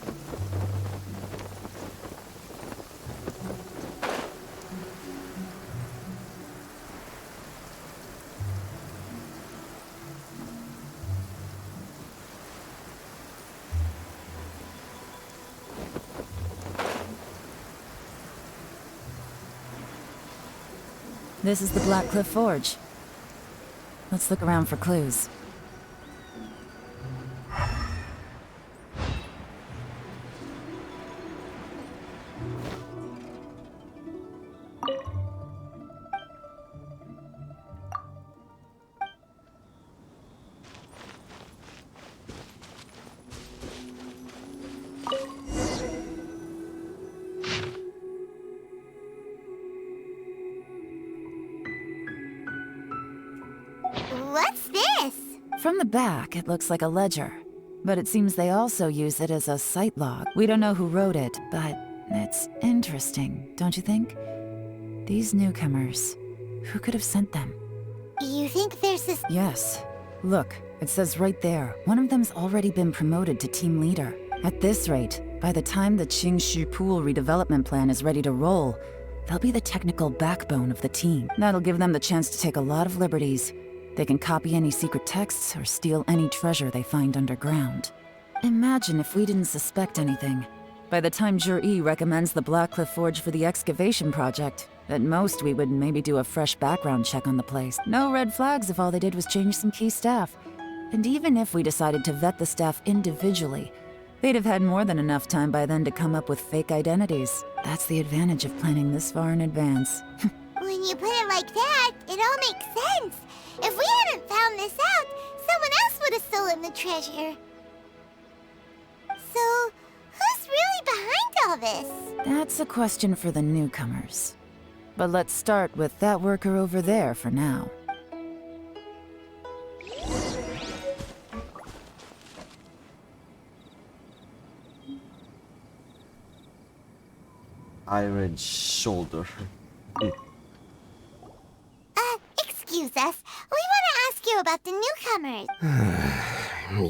S4: This is the Blackcliff Forge. Let's look around for clues.
S2: What's this?
S4: From the back, it looks like a ledger. But it seems they also use it as a site log. We don't know who wrote it, but it's interesting, don't you think? These newcomers, who could have sent them?
S2: You think there's this...
S4: Yes. Look, it says right there, one of them's already been promoted to team leader. At this rate, by the time the Qingshu Pool redevelopment plan is ready to roll, they'll be the technical backbone of the team. That'll give them the chance to take a lot of liberties. They can copy any secret texts or steal any treasure they find underground. Imagine if we didn't suspect anything. By the time Zhi-Yi recommends the Blackcliff Forge for the excavation project, at most we would maybe do a fresh background check on the place. No red flags if all they did was change some key staff. And even if we decided to vet the staff individually, they'd have had more than enough time by then to come up with fake identities. That's the advantage of planning this far in advance.
S2: When you put it like that, it all makes sense. If we hadn't found this out, someone else would have stolen the treasure. So, who's really behind all this?
S4: That's a question for the newcomers. But let's start with that worker over there for now.
S1: Iron shoulder.
S2: about the newcomers?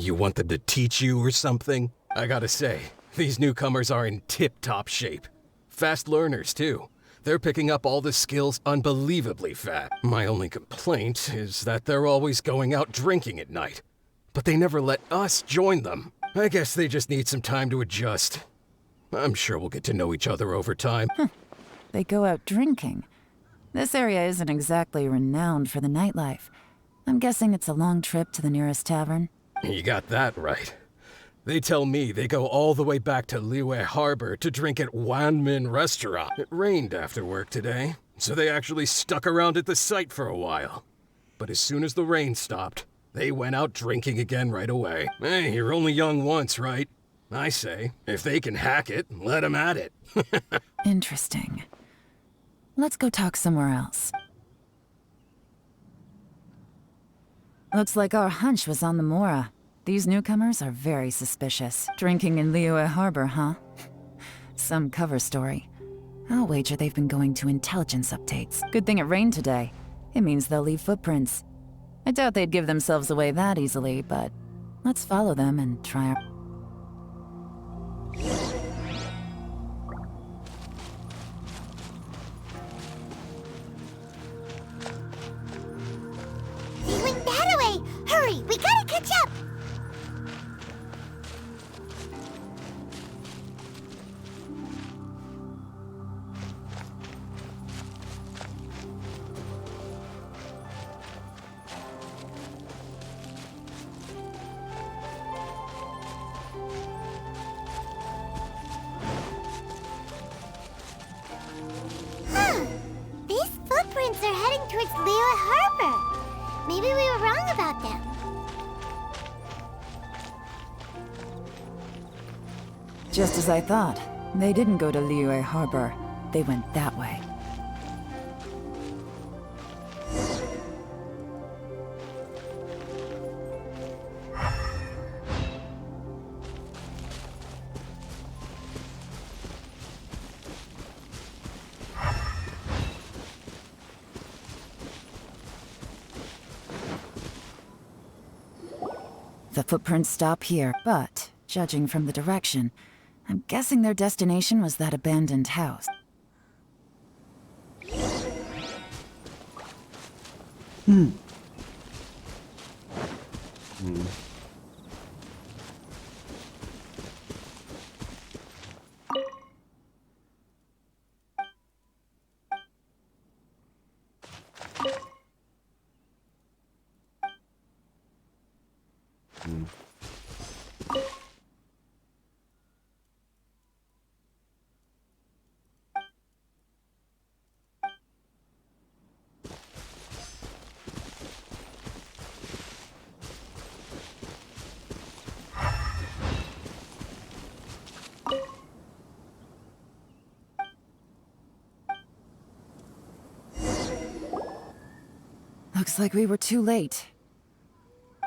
S15: You want them to teach you or something? I gotta say, these newcomers are in tip-top shape. Fast learners, too. They're picking up all the skills unbelievably fast. My only complaint is that they're always going out drinking at night. But they never let us join them. I guess they just need some time to adjust. I'm sure we'll get to know each other over time.
S4: They go out drinking. This area isn't exactly renowned for the nightlife. I'm guessing it's a long trip to the nearest tavern.
S15: You got that right. They tell me they go all the way back to Liyue Harbor to drink at Wanmin Restaurant. It rained after work today, so they actually stuck around at the site for a while. But as soon as the rain stopped, they went out drinking again right away. Hey, you're only young once, right? I say, if they can hack it, let them at it.
S4: Interesting. Let's go talk somewhere else. Looks like our hunch was on the Mora. These newcomers are very suspicious. Drinking in Liyue Harbor, huh? Some cover story. I'll wager they've been going to intelligence updates. Good thing it rained today. It means they'll leave footprints. I doubt they'd give themselves away that easily, but let's follow them and try our...
S2: They went that way! Hurry, we gotta catch up! These footprints are heading towards Liyue Harbor. Maybe we were wrong about them.
S4: Just as I thought. They didn't go to Liyue Harbor. They went that way. The footprints stop here, but, judging from the direction, I'm guessing their destination was that abandoned house. Looks like we were too late.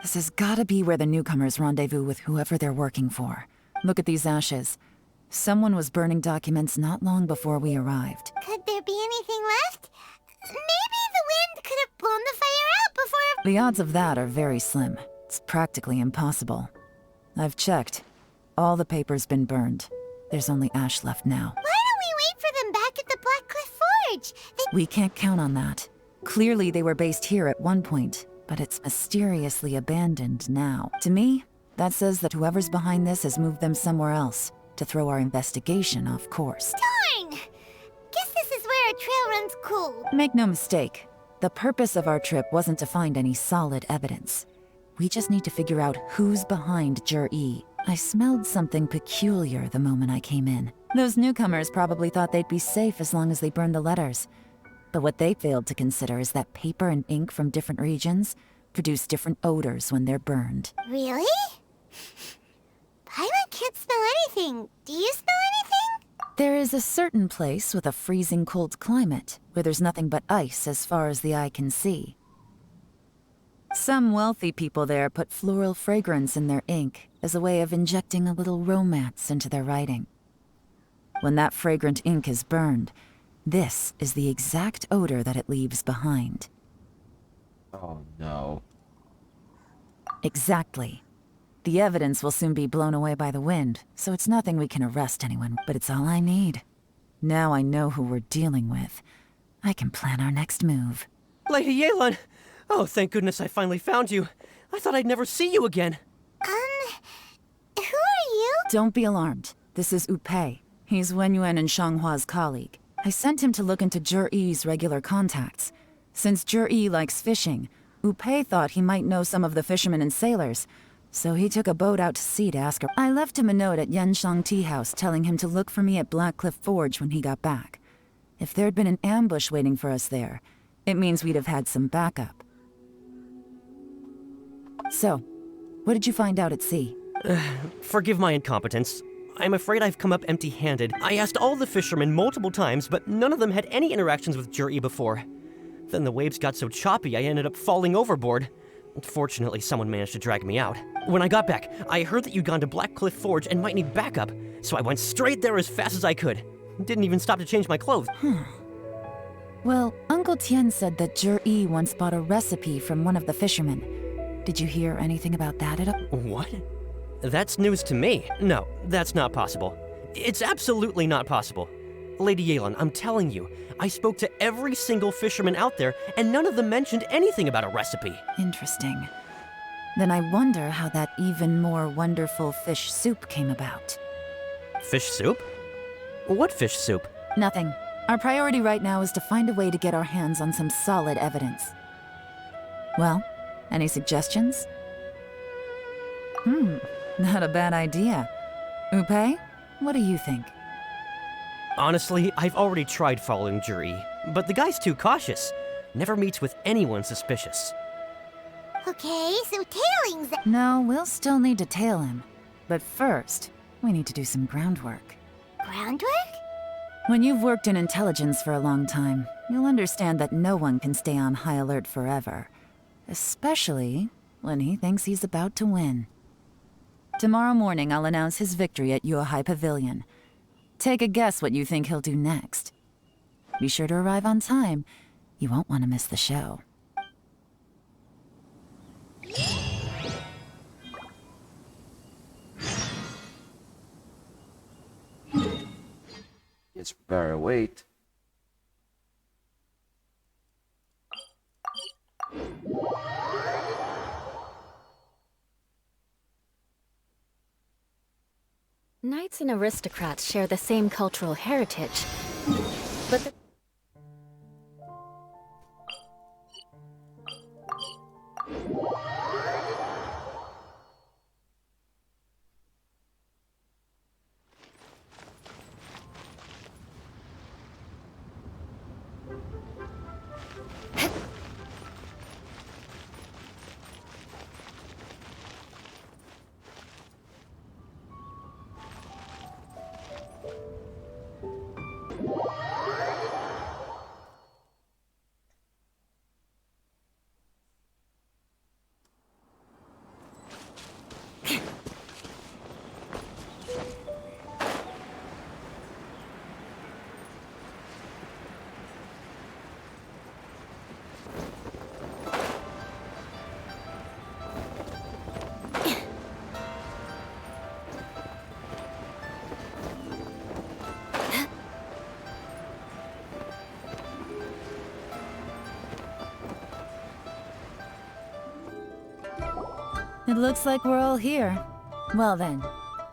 S4: This has gotta be where the newcomers rendezvous with whoever they're working for. Look at these ashes. Someone was burning documents not long before we arrived.
S2: Could there be anything left? Maybe the wind could have blown the fire out before...
S4: The odds of that are very slim. It's practically impossible. I've checked. All the paper's been burned. There's only ash left now.
S2: Why don't we wait for them back at the Black Cliff Forge?
S4: We can't count on that. Clearly they were based here at one point, but it's mysteriously abandoned now. To me, that says that whoever's behind this has moved them somewhere else to throw our investigation off course.
S2: Darn! Guess this is where our trail runs cold.
S4: Make no mistake, the purpose of our trip wasn't to find any solid evidence. We just need to figure out who's behind Jur-E. I smelled something peculiar the moment I came in. Those newcomers probably thought they'd be safe as long as they burned the letters. But what they failed to consider is that paper and ink from different regions produce different odors when they're burned.
S2: Really? Paimon can't smell anything. Do you smell anything?
S4: There is a certain place with a freezing cold climate where there's nothing but ice as far as the eye can see. Some wealthy people there put floral fragrance in their ink as a way of injecting a little romance into their writing. When that fragrant ink is burned, this is the exact odor that it leaves behind.
S1: Oh no.
S4: Exactly. The evidence will soon be blown away by the wind, so it's nothing we can arrest anyone, but it's all I need. Now I know who we're dealing with. I can plan our next move.
S11: Lady Yelan! Oh, thank goodness I finally found you. I thought I'd never see you again.
S2: Who are you?
S4: Don't be alarmed. This is Upei. He's Wenyuan and Shanghua's colleague. I sent him to look into Zhiyi's regular contacts. Since Zhiyi likes fishing, Upei thought he might know some of the fishermen and sailors, so he took a boat out to sea to ask her. I left him a note at Yanshang Tea House telling him to look for me at Blackcliff Forge when he got back. If there'd been an ambush waiting for us there, it means we'd have had some backup. So, what did you find out at sea?
S11: Forgive my incompetence. I'm afraid I've come up empty-handed. I asked all the fishermen multiple times, but none of them had any interactions with Zhiyi before. Then the waves got so choppy I ended up falling overboard. Fortunately, someone managed to drag me out. When I got back, I heard that you'd gone to Blackcliff Forge and might need backup, so I went straight there as fast as I could. Didn't even stop to change my clothes.
S4: Well, Uncle Tian said that Zhiyi once bought a recipe from one of the fishermen. Did you hear anything about that at all?
S11: What? That's news to me. No, that's not possible. It's absolutely not possible. Lady Yelan, I'm telling you, I spoke to every single fisherman out there, and none of them mentioned anything about a recipe.
S4: Interesting. Then I wonder how that even more wonderful fish soup came about.
S11: Fish soup? What fish soup?
S4: Nothing. Our priority right now is to find a way to get our hands on some solid evidence. Well, any suggestions? Not a bad idea. Upei, what do you think?
S11: Honestly, I've already tried following Zhiyi, but the guy's too cautious. Never meets with anyone suspicious.
S2: Okay, so tailing's...
S4: No, we'll still need to tail him. But first, we need to do some groundwork.
S2: Groundwork?
S4: When you've worked in intelligence for a long time, you'll understand that no one can stay on high alert forever. Especially when he thinks he's about to win. Tomorrow morning, I'll announce his victory at Yuehai Pavilion. Take a guess what you think he'll do next. Be sure to arrive on time. You won't want to miss the show.
S1: It's better wait.
S8: Knights and aristocrats share the same cultural heritage, but the...
S4: It looks like we're all here. Well then,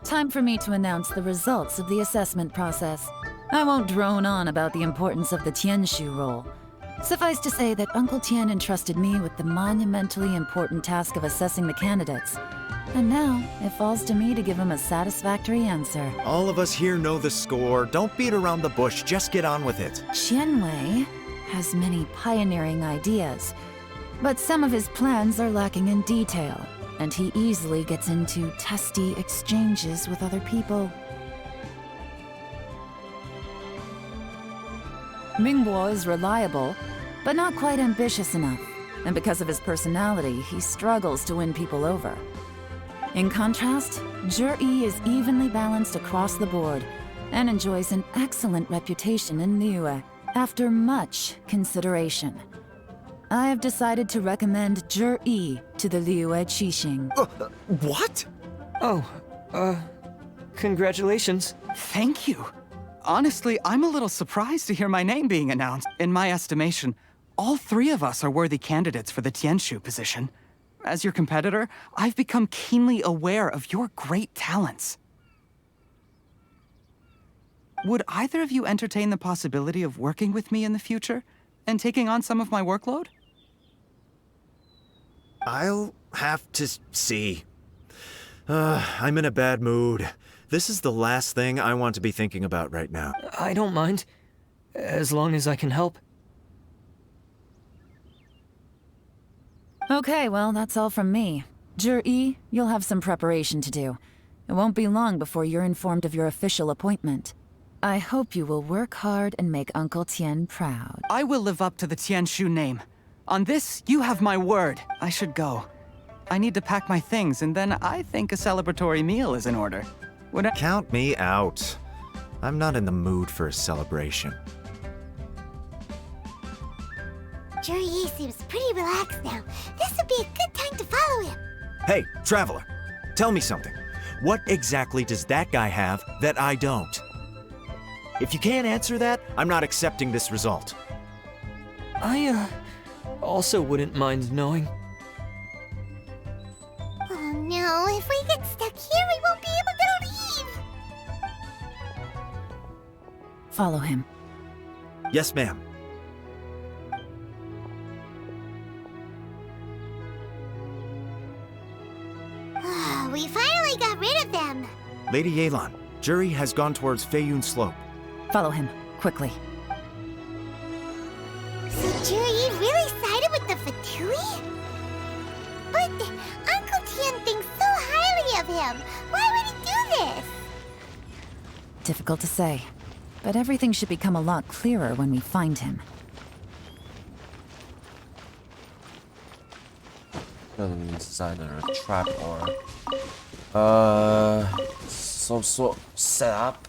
S4: time for me to announce the results of the assessment process. I won't drone on about the importance of the Tianshu role. Suffice to say that Uncle Tian entrusted me with the monumentally important task of assessing the candidates. And now, it falls to me to give him a satisfactory answer.
S5: All of us here know the score. Don't beat around the bush, just get on with it.
S4: Qianwei has many pioneering ideas, but some of his plans are lacking in detail, and he easily gets into testy exchanges with other people. Mingbo is reliable, but not quite ambitious enough, and because of his personality, he struggles to win people over. In contrast, Zhiyi is evenly balanced across the board, and enjoys an excellent reputation in Niue, after much consideration. I have decided to recommend Zhi to the Liyue Qixing.
S5: What?
S6: Oh, congratulations.
S7: Thank you. Honestly, I'm a little surprised to hear my name being announced. In my estimation, all three of us are worthy candidates for the Tianshu position. As your competitor, I've become keenly aware of your great talents. Would either of you entertain the possibility of working with me in the future and taking on some of my workload?
S5: I'll have to see. I'm in a bad mood. This is the last thing I want to be thinking about right now.
S6: I don't mind, as long as I can help.
S4: Okay, well, that's all from me. Zhi, you'll have some preparation to do. It won't be long before you're informed of your official appointment. I hope you will work hard and make Uncle Tien proud.
S7: I will live up to the Tianshu name. On this, you have my word. I should go. I need to pack my things, and then I think a celebratory meal is in order.
S5: Count me out. I'm not in the mood for a celebration.
S2: Zhi seems pretty relaxed now. This would be a good time to follow him.
S5: Hey, Traveler, tell me something. What exactly does that guy have that I don't? If you can't answer that, I'm not accepting this result.
S6: I, also wouldn't mind knowing.
S2: Oh no, if we get stuck here, we won't be able to leave!
S4: Follow him.
S5: Yes, ma'am.
S2: We finally got rid of them!
S5: Lady Yelan, Zhi has gone towards Feiyun Slope.
S4: Follow him, quickly.
S2: So Zhi really sided with the Fatui? But Uncle Tien thinks so highly of him. Why would he do this?
S4: Difficult to say, but everything should become a lot clearer when we find him.
S1: This is either a trap or some sort of setup.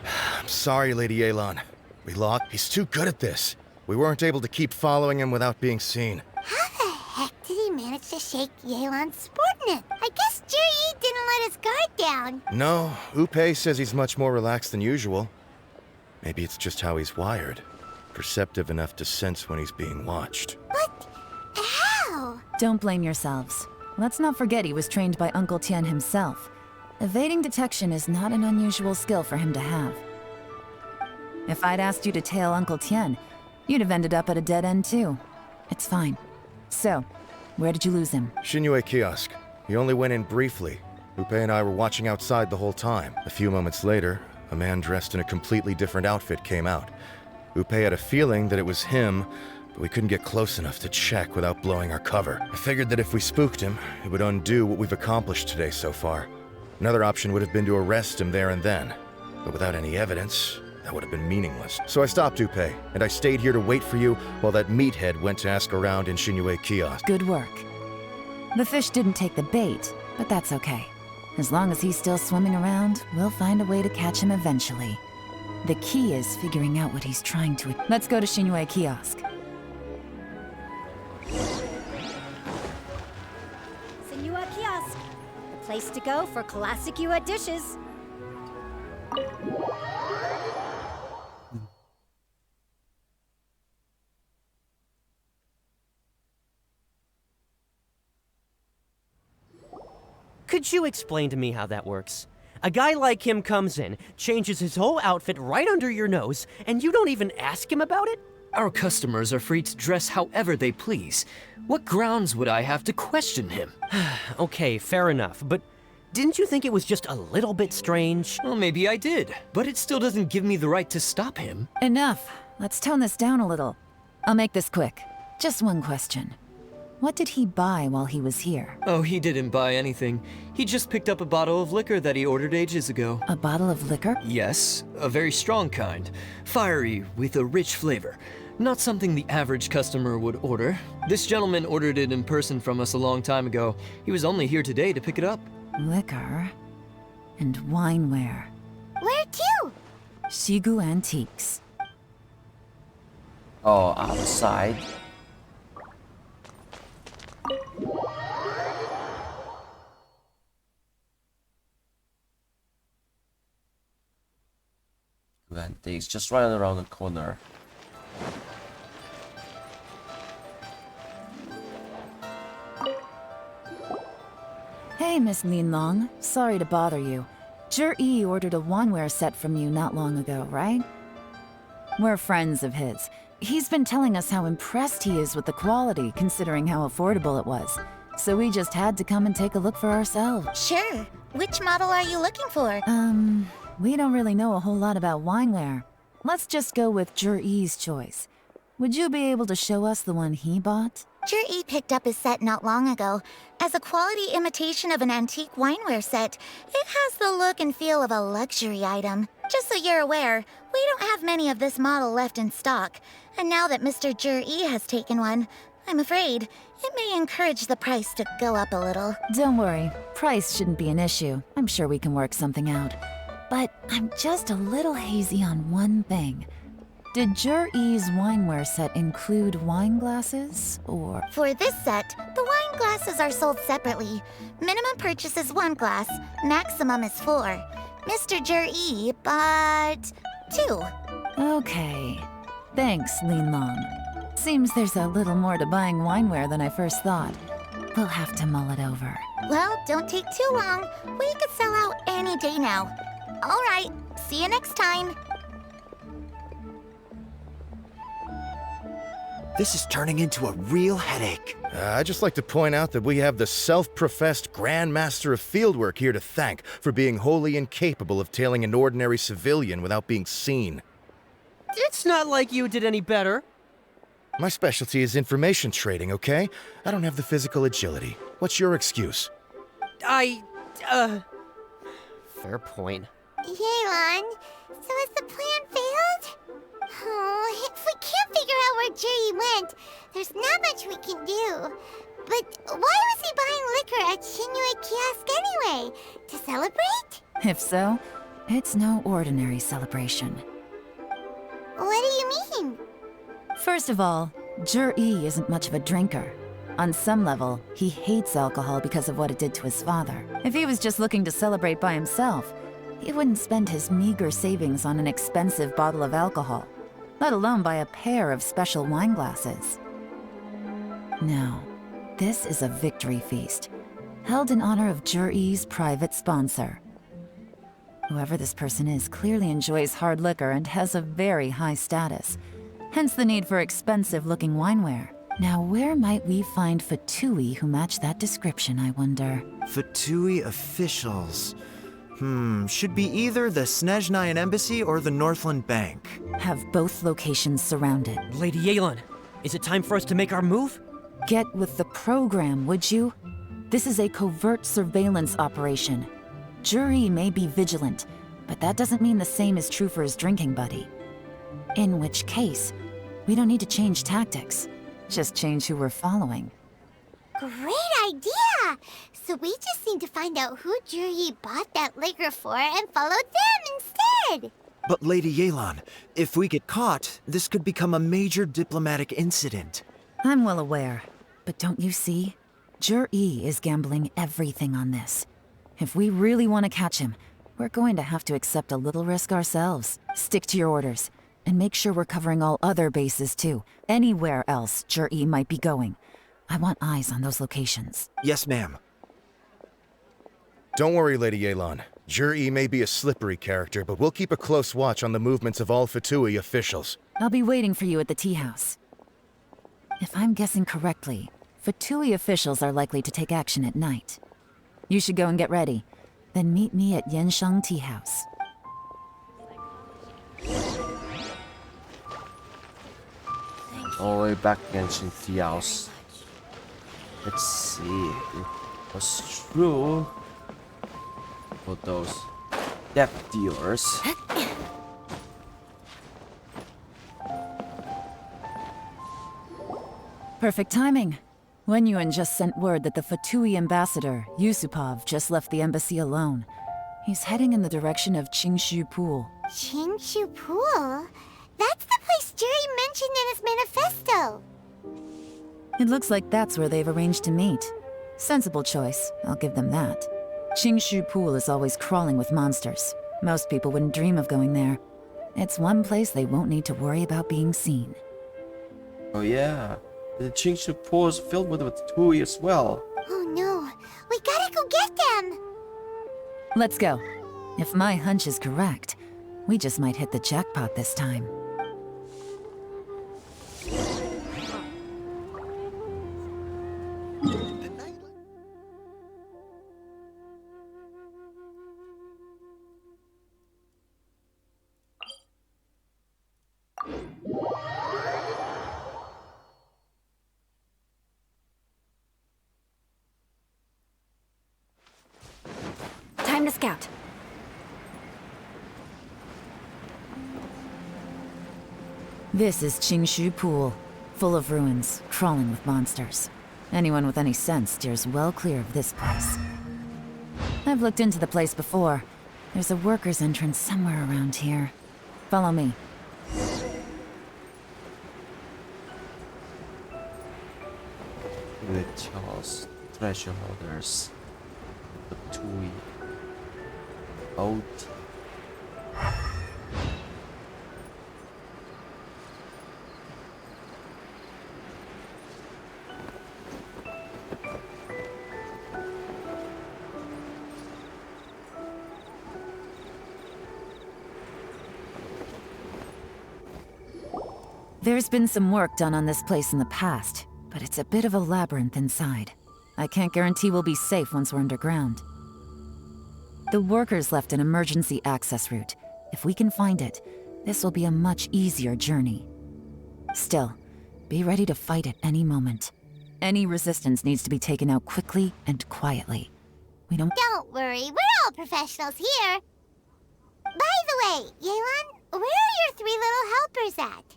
S9: I'm sorry, Lady Yelan. We lost. He's too good at this. We weren't able to keep following him without being seen.
S2: How the heck did he manage to shake Yelan's subordinate? I guess Zhi didn't let his guard down.
S9: No, Upe says he's much more relaxed than usual. Maybe it's just how he's wired. Perceptive enough to sense when he's being watched.
S2: But how?
S4: Don't blame yourselves. Let's not forget he was trained by Uncle Tien himself. Evading detection is not an unusual skill for him to have. If I'd asked you to tail Uncle Tien, you'd have ended up at a dead end too. It's fine. So, where did you lose him?
S9: Shinue Kiosk. He only went in briefly. Upe and I were watching outside the whole time. A few moments later, a man dressed in a completely different outfit came out. Upe had a feeling that it was him, but we couldn't get close enough to check without blowing our cover. I figured that if we spooked him, it would undo what we've accomplished today so far. Another option would have been to arrest him there and then, but without any evidence, that would have been meaningless. So I stopped Upe, and I stayed here to wait for you while that meathead went to ask around in Shinue Kiosk.
S4: Good work. The fish didn't take the bait, but that's okay. As long as he's still swimming around, we'll find a way to catch him eventually. The key is figuring out what he's trying to... Let's go to Shinue Kiosk.
S16: Senua Kiosk, the place to go for classic Yua dishes.
S11: Could you explain to me how that works? A guy like him comes in, changes his whole outfit right under your nose, and you don't even ask him about it?
S6: Our customers are free to dress however they please. What grounds would I have to question him?
S11: Okay, fair enough, but didn't you think it was just a little bit strange?
S6: Well, maybe I did, but it still doesn't give me the right to stop him.
S4: Enough. Let's tone this down a little. I'll make this quick. Just one question. What did he buy while he was here?
S6: Oh, he didn't buy anything. He just picked up a bottle of liquor that he ordered ages ago.
S4: A bottle of liquor?
S6: Yes, a very strong kind. Fiery, with a rich flavor. Not something the average customer would order. This gentleman ordered it in person from us a long time ago. He was only here today to pick it up.
S4: Liquor and wineware.
S2: Where to?
S4: Shigu Antiques.
S1: Oh, outside. Antiques, just right around the corner.
S4: Hey, Miss Linlong. Sorry to bother you. Zhi ordered a wineware set from you not long ago, right? We're friends of his. He's been telling us how impressed he is with the quality, considering how affordable it was. So we just had to come and take a look for ourselves.
S2: Sure. Which model are you looking for?
S4: We don't really know a whole lot about wineware. Let's just go with Zhi's choice. Would you be able to show us the one he bought?
S2: Zhi picked up his set not long ago. As a quality imitation of an antique wineware set, it has the look and feel of a luxury item. Just so you're aware, we don't have many of this model left in stock. And now that Mr. Zhi has taken one, I'm afraid it may encourage the price to go up a little.
S4: Don't worry, price shouldn't be an issue. I'm sure we can work something out. But I'm just a little hazy on one thing. Did Zhi's wineware set include wine glasses, or...?
S2: For this set, the wine glasses are sold separately. Minimum purchase is 1 glass, maximum is 4. Mr. Zhi bought 2.
S4: Okay. Thanks, Linlong. Seems there's a little more to buying wineware than I first thought. We'll have to mull it over.
S2: Well, don't take too long. We could sell out any day now. All right, see you next time.
S5: This is turning into a real headache.
S9: I'd just like to point out that we have the self-professed Grand Master of Fieldwork here to thank for being wholly incapable of tailing an ordinary civilian without being seen.
S11: It's not like you did any better.
S9: My specialty is information trading, okay? I don't have the physical agility. What's your excuse?
S11: Fair point.
S2: Yelan, so has the plan failed? Oh, if we can't figure out where Zhi went, there's not much we can do. But why was he buying liquor at Shinue Kiosk anyway? To celebrate?
S4: If so, it's no ordinary celebration.
S2: What do you mean?
S4: First of all, Zhi isn't much of a drinker. On some level, he hates alcohol because of what it did to his father. If he was just looking to celebrate by himself, he wouldn't spend his meager savings on an expensive bottle of alcohol, let alone buy a pair of special wine glasses. No, this is a victory feast, held in honor of Zhi's private sponsor. Whoever this person is clearly enjoys hard liquor and has a very high status, hence the need for expensive-looking wineware. Now, where might we find Fatui who match that description, I wonder?
S5: Fatui officials. Should be either the Snezhnayan Embassy or the Northland Bank.
S4: Have both locations surrounded.
S11: Lady Yelan, is it time for us to make our move?
S4: Get with the program, would you? This is a covert surveillance operation. Zhi may be vigilant, but that doesn't mean the same is true for his drinking buddy. In which case, we don't need to change tactics. Just change who we're following.
S2: Great idea! So we just need to find out who Zhi bought that liquor for and follow them instead!
S5: But Lady Yelan, if we get caught, this could become a major diplomatic incident.
S4: I'm well aware, but don't you see? Zhi is gambling everything on this. If we really want to catch him, we're going to have to accept a little risk ourselves. Stick to your orders, and make sure we're covering all other bases too. Anywhere else Zhi might be going. I want eyes on those locations.
S5: Yes, ma'am.
S9: Don't worry, Lady Yelan. Zhi may be a slippery character, but we'll keep a close watch on the movements of all Fatui officials.
S4: I'll be waiting for you at the tea house. If I'm guessing correctly, Fatui officials are likely to take action at night. You should go and get ready. Then meet me at Yensheng Tea House.
S1: All the way back against Tea House. Let's see. It was true for those depth dealers.
S4: Perfect timing. Wenyuan just sent word that the Fatui ambassador, Yusupov, just left the embassy alone. He's heading in the direction of Qingshu Pool.
S2: Qingshu Pool? That's the place Jerry mentioned in his manifesto.
S4: It looks like that's where they've arranged to meet. Sensible choice, I'll give them that. Qingshu Pool is always crawling with monsters. Most people wouldn't dream of going there. It's one place they won't need to worry about being seen.
S1: Oh yeah, the Qingshu Pool is filled with Fatui as well.
S2: Oh no, we gotta go get them!
S4: Let's go. If my hunch is correct, we just might hit the jackpot this time.
S8: Time to scout.
S4: This is Qingshu Pool, full of ruins, crawling with monsters. Anyone with any sense steers well clear of this place. I've looked into the place before. There's a worker's entrance somewhere around here. Follow me.
S1: Rituals, treasure holders, Fatui, wtih.
S4: There's been some work done on this place in the past, but it's a bit of a labyrinth inside. I can't guarantee we'll be safe once we're underground. The workers left an emergency access route. If we can find it, this will be a much easier journey. Still, be ready to fight at any moment. Any resistance needs to be taken out quickly and quietly.
S2: Don't worry, we're all professionals here. By the way, Yelan, where are your 3 little helpers at?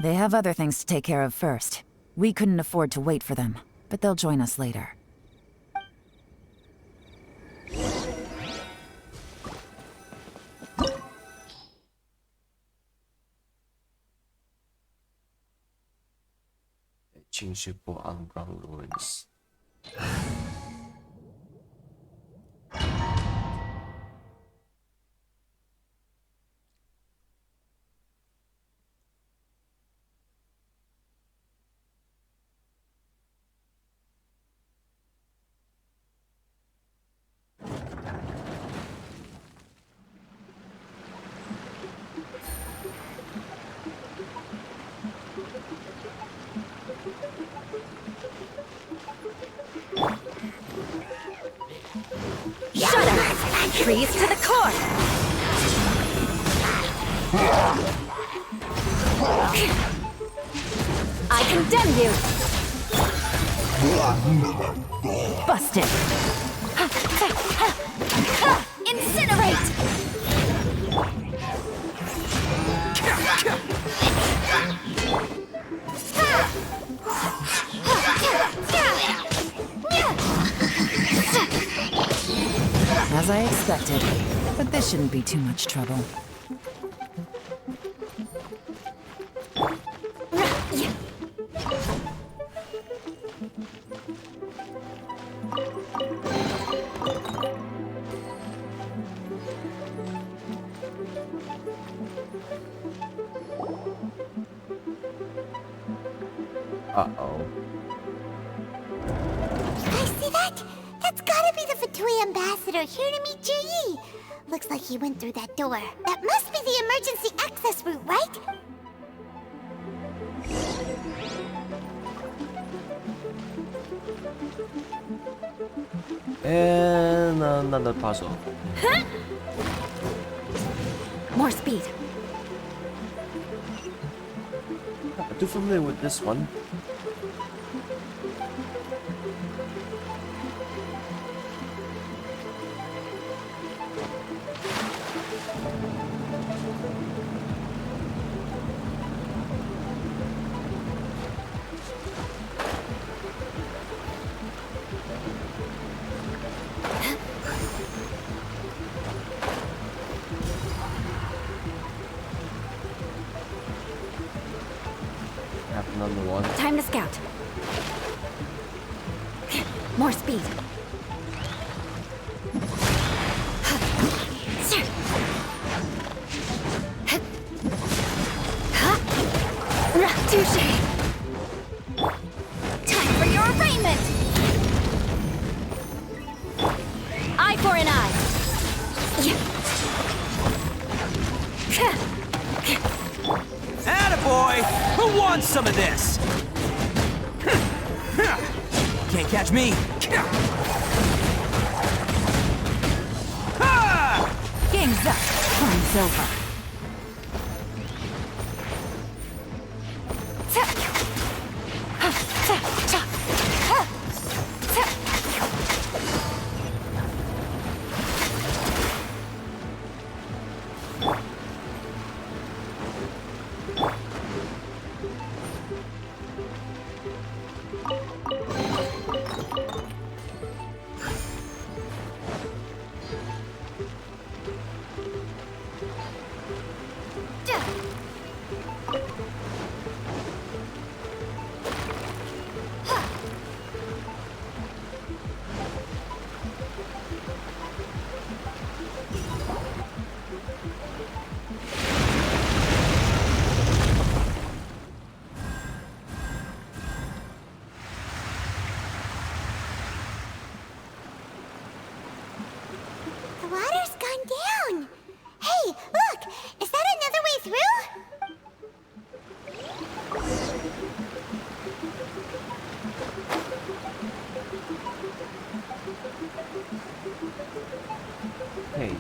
S4: They have other things to take care of first. We couldn't afford to wait for them, but they'll join us later.
S1: Qingshu Pool underground ruins.
S8: Shut up! Freeze to the core! I condemn you!
S4: Busted!
S8: Incinerate!
S4: As I expected, but this shouldn't be too much trouble.
S1: Uh-oh.
S2: You guys see that? That's gotta be the Fatui ambassador here to meet Ji. Looks like he went through that door. That must be the emergency access route, right?
S1: And another puzzle.
S8: More speed.
S1: I'm too familiar with this one. another one.
S8: Time to scout. More speed. Touche.
S14: Time for your arraignment!
S8: Eye for an eye.
S17: Attaboy! Who wants some of this? Can't catch me.
S4: Game's up. Time's over.
S2: The water's gone down. Hey, look! Is that another way through?
S1: Hey.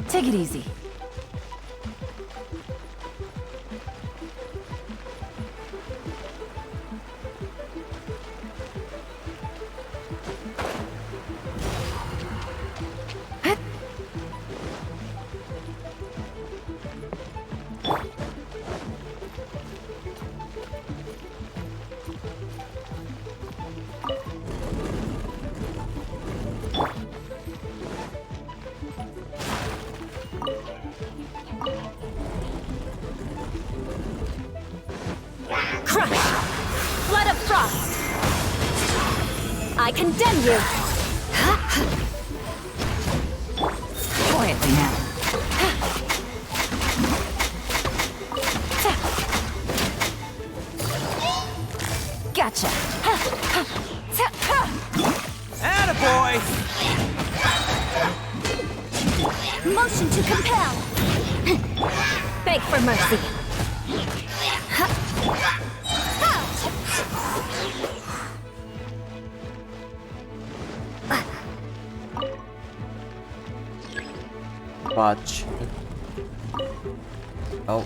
S4: Take it easy.
S8: I condemn you!
S4: Quietly now. Gotcha.
S17: Attaboy!
S8: Motion to compel! Beg for mercy.
S1: Watch. Oh.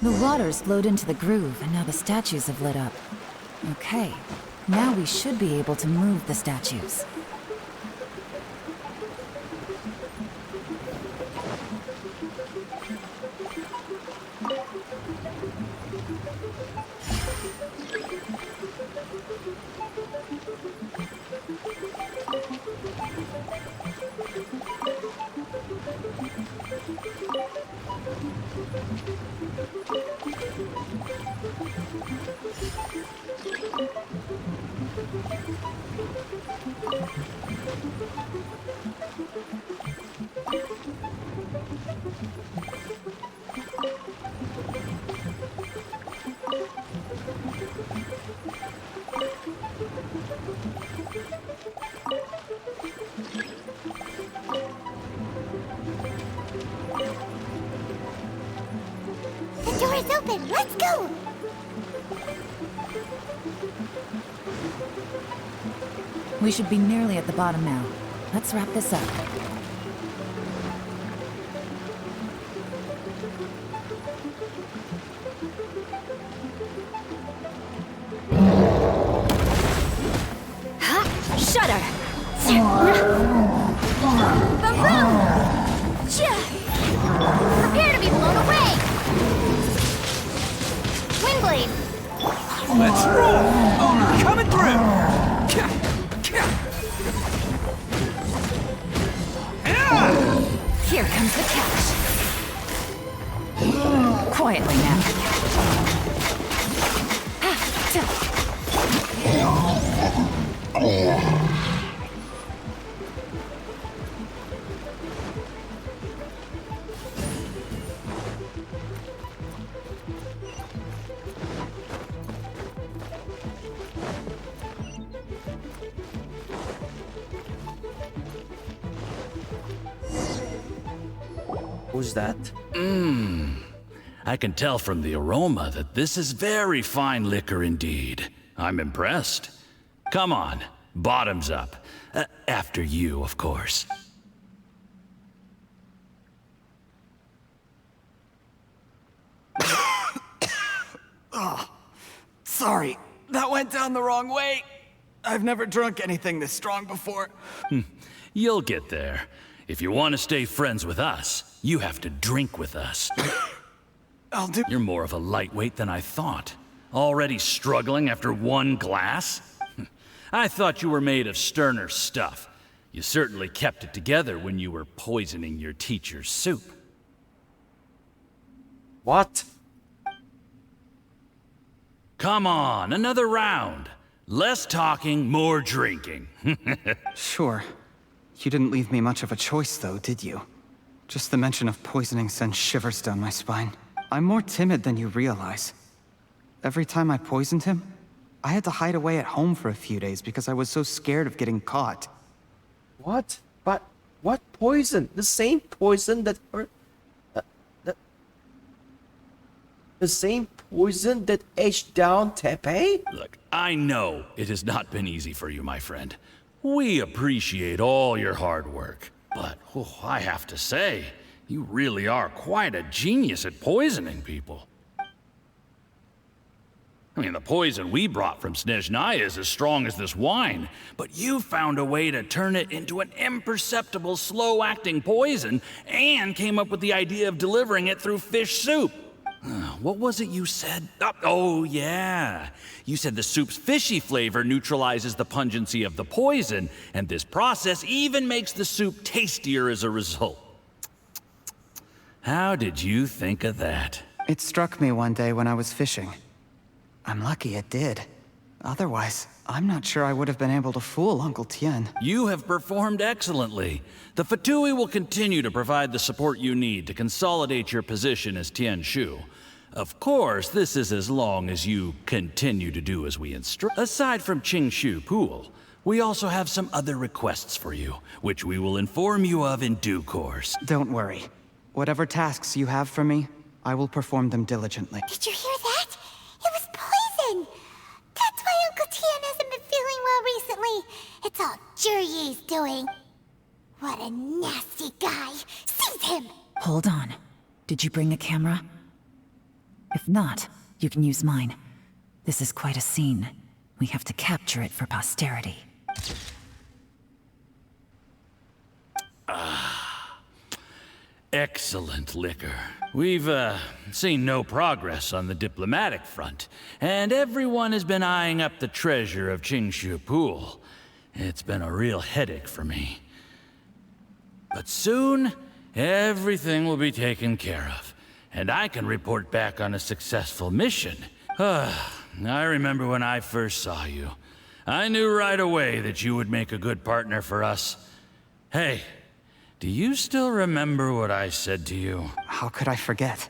S4: The water's flowed into the groove, and now the statues have lit up. Okay, now we should be able to move the statues.
S2: The door is open. Let's go.
S4: We should be nearly at the bottom now. Let's wrap this up.
S8: Shudder!
S2: Prepare to be blown away. Windblade.
S17: Let's roll! Owner coming through!
S4: Here comes the catch. Quietly now.
S1: Who's that?
S18: I can tell from the aroma that this is very fine liquor indeed. I'm impressed. Come on, bottoms up. After you, of course.
S7: Oh, sorry. That went down the wrong way. I've never drunk anything this strong before.
S18: You'll get there. If you want to stay friends with us, you have to drink with us.
S7: I'll do.
S18: You're more of a lightweight than I thought. Already struggling after one glass? I thought you were made of sterner stuff. You certainly kept it together when you were poisoning your teacher's soup.
S1: What?
S18: Come on, another round. Less talking, more drinking.
S7: Sure. You didn't leave me much of a choice, though, did you? Just the mention of poisoning sends shivers down my spine. I'm more timid than you realize. Every time I poisoned him, I had to hide away at home for a few days because I was so scared of getting caught.
S1: What? But what poison? The same poison that hurt... the same poison that aged down Tepe?
S18: Look, I know it has not been easy for you, my friend. We appreciate all your hard work. But I have to say, you really are quite a genius at poisoning people. I mean, the poison we brought from Snezhnaya is as strong as this wine, but you found a way to turn it into an imperceptible, slow-acting poison and came up with the idea of delivering it through fish soup. What was it you said? Oh, yeah. You said the soup's fishy flavor neutralizes the pungency of the poison, and this process even makes the soup tastier as a result. How did you think of that?
S7: It struck me one day when I was fishing. I'm lucky it did. Otherwise, I'm not sure I would have been able to fool Uncle Tien.
S18: You have performed excellently. The Fatui will continue to provide the support you need to consolidate your position as Tien Shu. Of course, this is as long as you continue to do as we instruct. Aside from Qingshu Pool, we also have some other requests for you, which we will inform you of in due course.
S7: Don't worry. Whatever tasks you have for me, I will perform them diligently.
S2: Did you hear that? It was poison! That's why Uncle Tien hasn't been feeling well recently. It's all Jurye's doing. What a nasty guy. Seize him!
S4: Hold on. Did you bring a camera? If not, you can use mine. This is quite a scene. We have to capture it for posterity.
S18: Excellent liquor. We've, seen no progress on the diplomatic front, and everyone has been eyeing up the treasure of Qingshu Pool. It's been a real headache for me. But soon, everything will be taken care of, and I can report back on a successful mission. I remember when I first saw you. I knew right away that you would make a good partner for us. Hey, do you still remember what I said to you?
S7: How could I forget?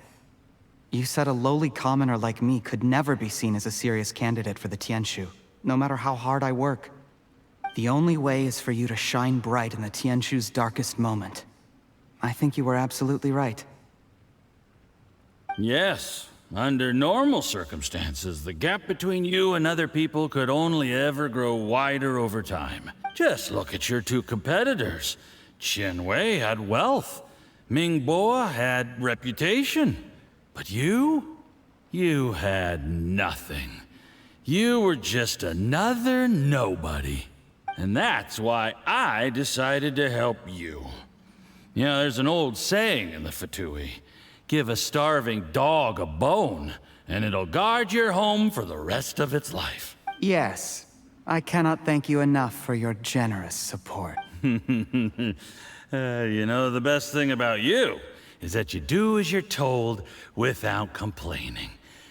S7: You said a lowly commoner like me could never be seen as a serious candidate for the Tianshu, no matter how hard I work. The only way is for you to shine bright in the Tianshu's darkest moment. I think you were absolutely right.
S18: Yes. Under normal circumstances, the gap between you and other people could only ever grow wider over time. Just look at your two competitors. Qianwei had wealth. Mingbo had reputation. But you had nothing. You were just another nobody. And that's why I decided to help you. You know, there's an old saying in the Fatui. Give a starving dog a bone, and it'll guard your home for the rest of its life.
S7: Yes. I cannot thank you enough for your generous support.
S18: You know, the best thing about you is that you do as you're told without complaining.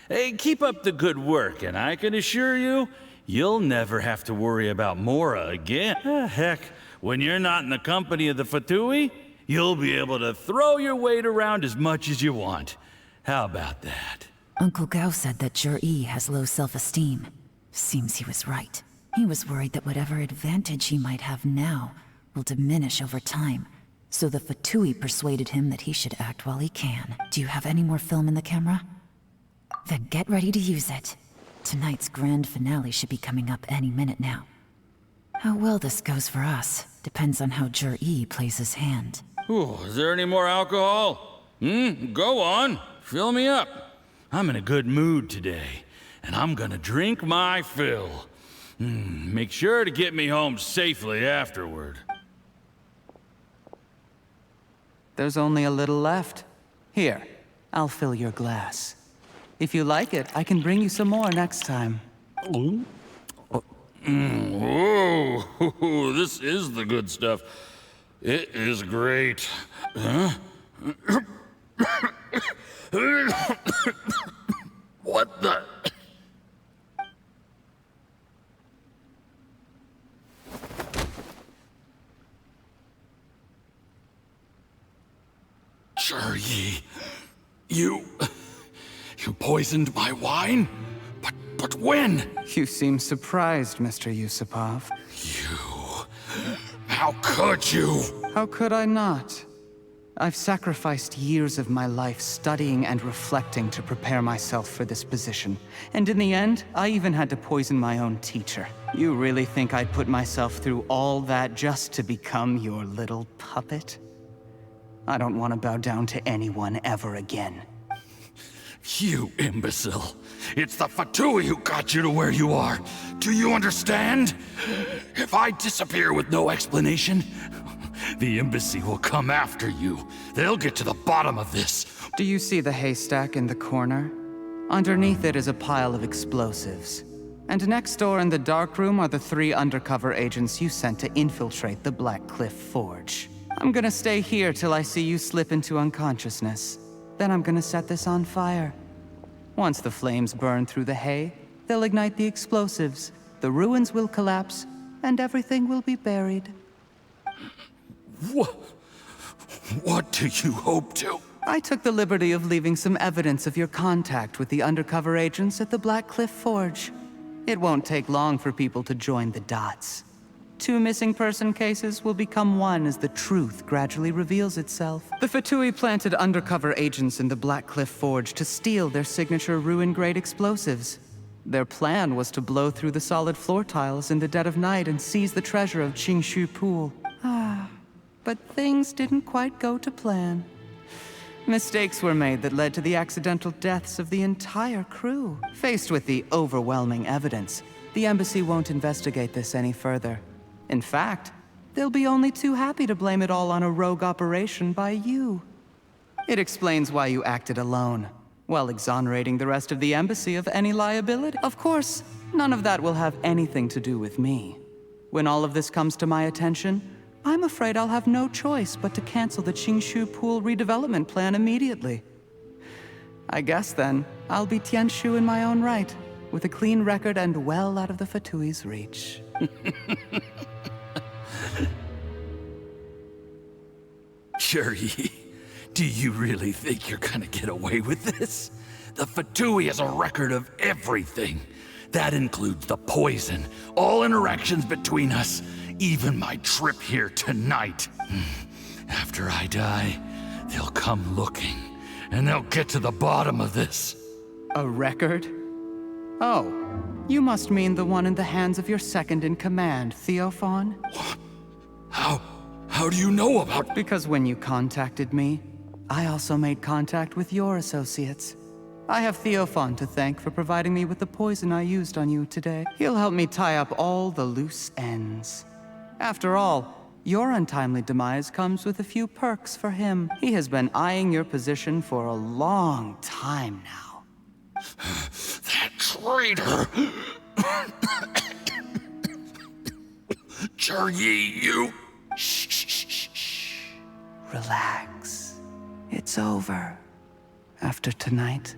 S18: Hey, keep up the good work, and I can assure you, you'll never have to worry about Mora again. Heck, when you're not in the company of the Fatui, you'll be able to throw your weight around as much as you want. How about that?
S4: Uncle Gao said that Jur-E has low self-esteem. Seems he was right. He was worried that whatever advantage he might have now will diminish over time. So the Fatui persuaded him that he should act while he can. Do you have any more film in the camera? Then get ready to use it. Tonight's grand finale should be coming up any minute now. How well this goes for us depends on how Jur-E plays his hand.
S18: Ooh, is there any more alcohol? Go on. Fill me up. I'm in a good mood today, and I'm gonna drink my fill. Make sure to get me home safely afterward.
S7: There's only a little left. Here, I'll fill your glass. If you like it, I can bring you some more next time.
S18: Whoa, this is the good stuff. It is great. Huh? What the? Jur-E, you poisoned my wine? But when?
S7: You seem surprised, Mr. Yusupov.
S18: How could you?
S7: How could I not? I've sacrificed years of my life studying and reflecting to prepare myself for this position. And in the end, I even had to poison my own teacher. You really think I'd put myself through all that just to become your little puppet? I don't want to bow down to anyone ever again.
S18: You imbecile. It's the Fatui who got you to where you are. Do you understand? If I disappear with no explanation, the embassy will come after you. They'll get to the bottom of this.
S7: Do you see the haystack in the corner? Underneath it is a pile of explosives. And next door in the dark room are the 3 undercover agents you sent to infiltrate the Black Cliff Forge. I'm gonna stay here till I see you slip into unconsciousness. Then I'm gonna set this on fire. Once the flames burn through the hay, They'll ignite the explosives, the ruins will collapse, and everything will be buried.
S18: What do you hope to?
S7: I took the liberty of leaving some evidence of your contact with the undercover agents at the Black Cliff Forge. It won't take long for people to join the dots. 2 missing person cases will become one as the truth gradually reveals itself. The Fatui planted undercover agents in the Black Cliff Forge to steal their signature ruin-grade explosives. Their plan was to blow through the solid floor tiles in the dead of night and seize the treasure of Qingshu Pool. But things didn't quite go to plan. Mistakes were made that led to the accidental deaths of the entire crew. Faced with the overwhelming evidence, the embassy won't investigate this any further. In fact, they'll be only too happy to blame it all on a rogue operation by you. It explains why you acted alone, while exonerating the rest of the embassy of any liability. Of course, none of that will have anything to do with me. When all of this comes to my attention, I'm afraid I'll have no choice but to cancel the Qingshu Pool redevelopment plan immediately. I guess then, I'll be Tianshu in my own right, with a clean record and well out of the Fatui's reach.
S18: Yuri, do you really think you're gonna get away with this? The Fatui has a record of everything. That includes the poison, all interactions between us, even my trip here tonight. After I die, they'll come looking, and they'll get to the bottom of this.
S7: A record? Oh, you must mean the one in the hands of your second-in-command, Theophan?
S18: What? How do you know about—
S7: Because when you contacted me, I also made contact with your associates. I have Theophan to thank for providing me with the poison I used on you today. He'll help me tie up all the loose ends. After all, your untimely demise comes with a few perks for him. He has been eyeing your position for a long time now.
S18: That traitor! Yuri, you—
S7: Shh. Relax. It's over. After tonight,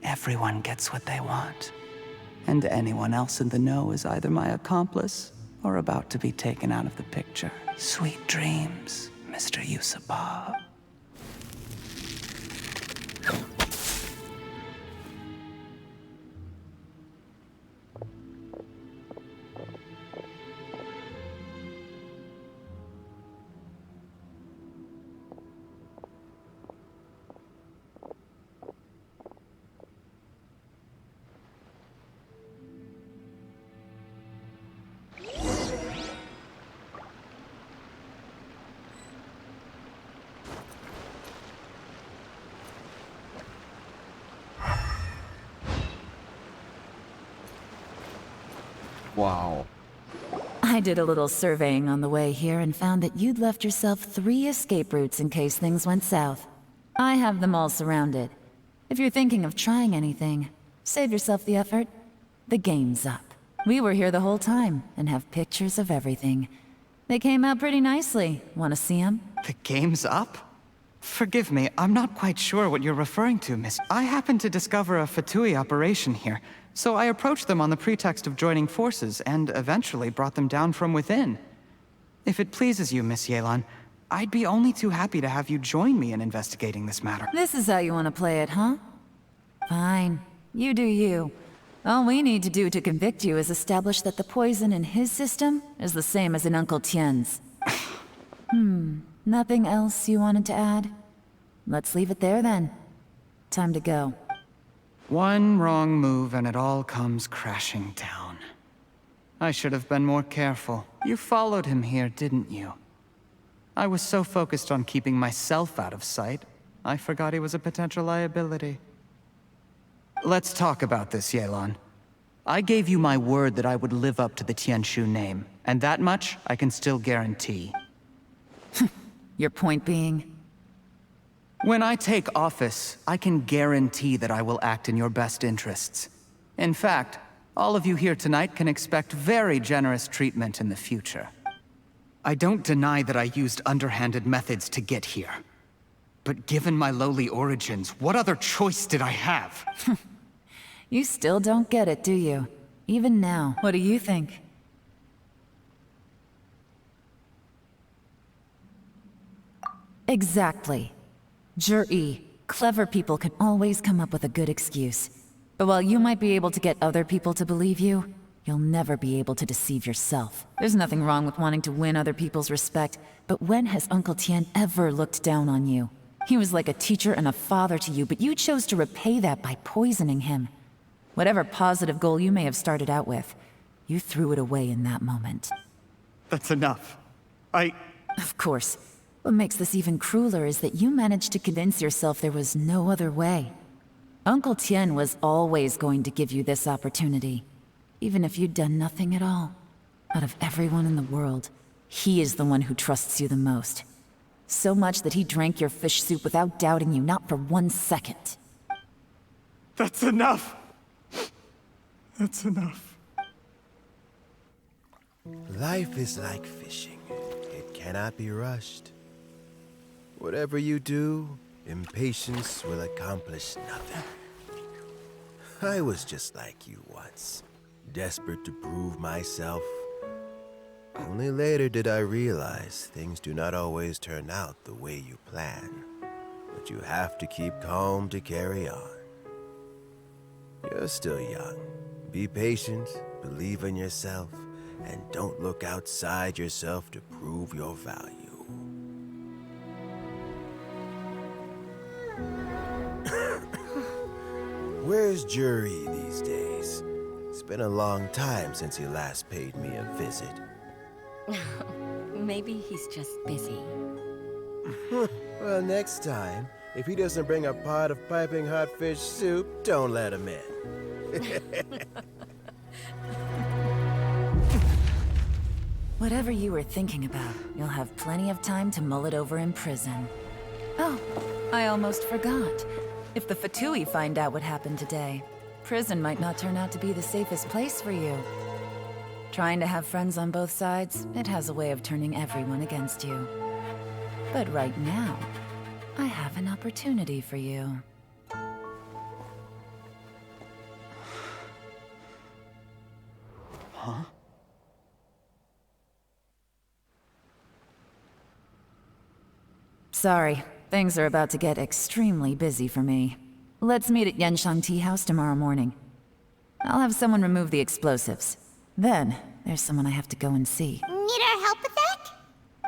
S7: everyone gets what they want. And anyone else in the know is either my accomplice or about to be taken out of the picture. Sweet dreams, Mr. Yusabab.
S1: Wow.
S4: I did a little surveying on the way here and found that you'd left yourself 3 escape routes in case things went south. I have them all surrounded. If you're thinking of trying anything, save yourself the effort. The game's up. We were here the whole time and have pictures of everything. They came out pretty nicely. Want to see them?
S7: The game's up? Forgive me, I'm not quite sure what you're referring to, miss. I happened to discover a Fatui operation here, so I approached them on the pretext of joining forces and eventually brought them down from within. If it pleases you, Miss Yelan, I'd be only too happy to have you join me in investigating this matter.
S4: This is how you want to play it, huh? Fine. You do you. All we need to do to convict you is establish that the poison in his system is the same as in Uncle Tien's. Nothing else you wanted to add? Let's leave it there then. Time to go.
S7: One wrong move and it all comes crashing down. I should have been more careful. You followed him here, didn't you? I was so focused on keeping myself out of sight, I forgot he was a potential liability. Let's talk about this, Yelan. I gave you my word that I would live up to the Tianshu name, and that much I can still guarantee.
S4: Your point being?
S7: When I take office, I can guarantee that I will act in your best interests. In fact, all of you here tonight can expect very generous treatment in the future. I don't deny that I used underhanded methods to get here. But given my lowly origins, what other choice did I have?
S4: You still don't get it, do you? Even now, what do you think? Exactly. Jur-E, clever people can always come up with a good excuse. But while you might be able to get other people to believe you, you'll never be able to deceive yourself. There's nothing wrong with wanting to win other people's respect, but when has Uncle Tien ever looked down on you? He was like a teacher and a father to you, but you chose to repay that by poisoning him. Whatever positive goal you may have started out with, you threw it away in that moment.
S7: That's enough.
S4: Of course. What makes this even crueler is that you managed to convince yourself there was no other way. Uncle Tien was always going to give you this opportunity, even if you'd done nothing at all. Out of everyone in the world, he is the one who trusts you the most. So much that he drank your fish soup without doubting you, not for 1 second.
S7: That's enough! That's enough.
S3: Life is like fishing. It cannot be rushed. Whatever you do, impatience will accomplish nothing. I was just like you once, desperate to prove myself. Only later did I realize things do not always turn out the way you plan. But you have to keep calm to carry on. You're still young. Be patient, believe in yourself, and don't look outside yourself to prove your value. Where's Jur-E these days? It's been a long time since he last paid me a visit.
S8: Maybe he's just busy.
S3: Well, next time, if he doesn't bring a pot of piping hot fish soup, don't let him in.
S4: Whatever you were thinking about, you'll have plenty of time to mull it over in prison. Oh, I almost forgot. If the Fatui find out what happened today, prison might not turn out to be the safest place for you. Trying to have friends on both sides, it has a way of turning everyone against you. But right now, I have an opportunity for you.
S7: Huh?
S4: Sorry, things are about to get extremely busy for me. Let's meet at Yenshang Tea House tomorrow morning. I'll have someone remove the explosives. Then, there's someone I have to go and see.
S2: Need our help with that?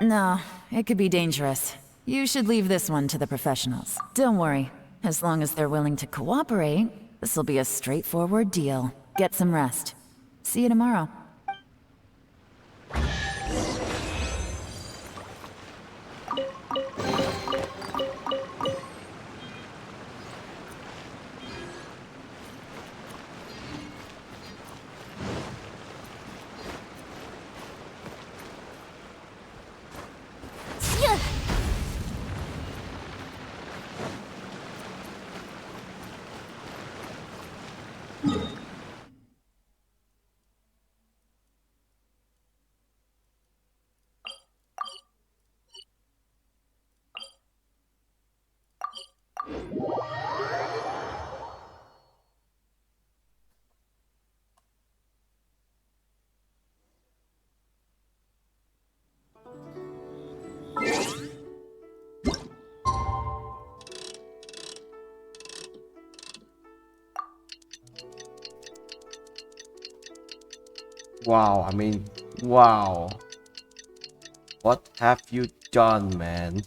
S4: No, it could be dangerous. You should leave this one to the professionals. Don't worry, as long as they're willing to cooperate, this'll be a straightforward deal. Get some rest. See you tomorrow.
S1: Wow, I mean, wow. What have you done, man?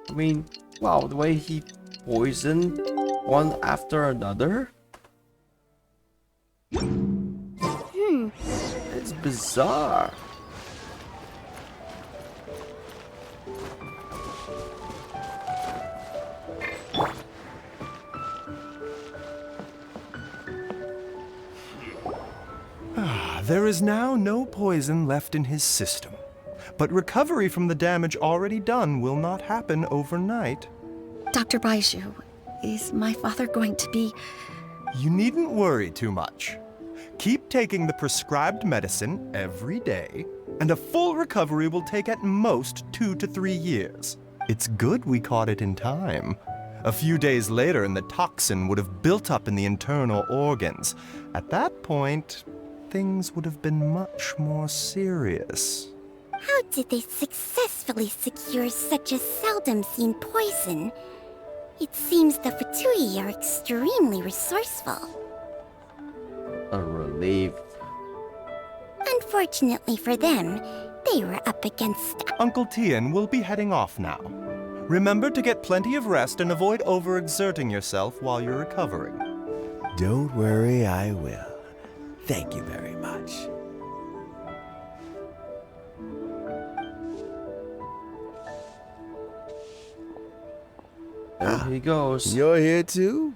S1: I mean, wow, the way he poisoned one after another? It's bizarre.
S19: There is now no poison left in his system, but recovery from the damage already done will not happen overnight.
S20: Dr. Baizhu, is my father going to be...
S19: You needn't worry too much. Keep taking the prescribed medicine every day, and a full recovery will take at most 2 to 3 years. It's good we caught it in time. A few days later, and the toxin would have built up in the internal organs. At that point, things would have been much more serious.
S21: How did they successfully secure such a seldom-seen poison? It seems the Fatui are extremely resourceful.
S1: A relief.
S21: Unfortunately for them, they were up against...
S19: Uncle Tien will be heading off now. Remember to get plenty of rest and avoid overexerting yourself while you're recovering.
S3: Don't worry, I will. Thank you very much.
S1: There he goes.
S3: You're here too?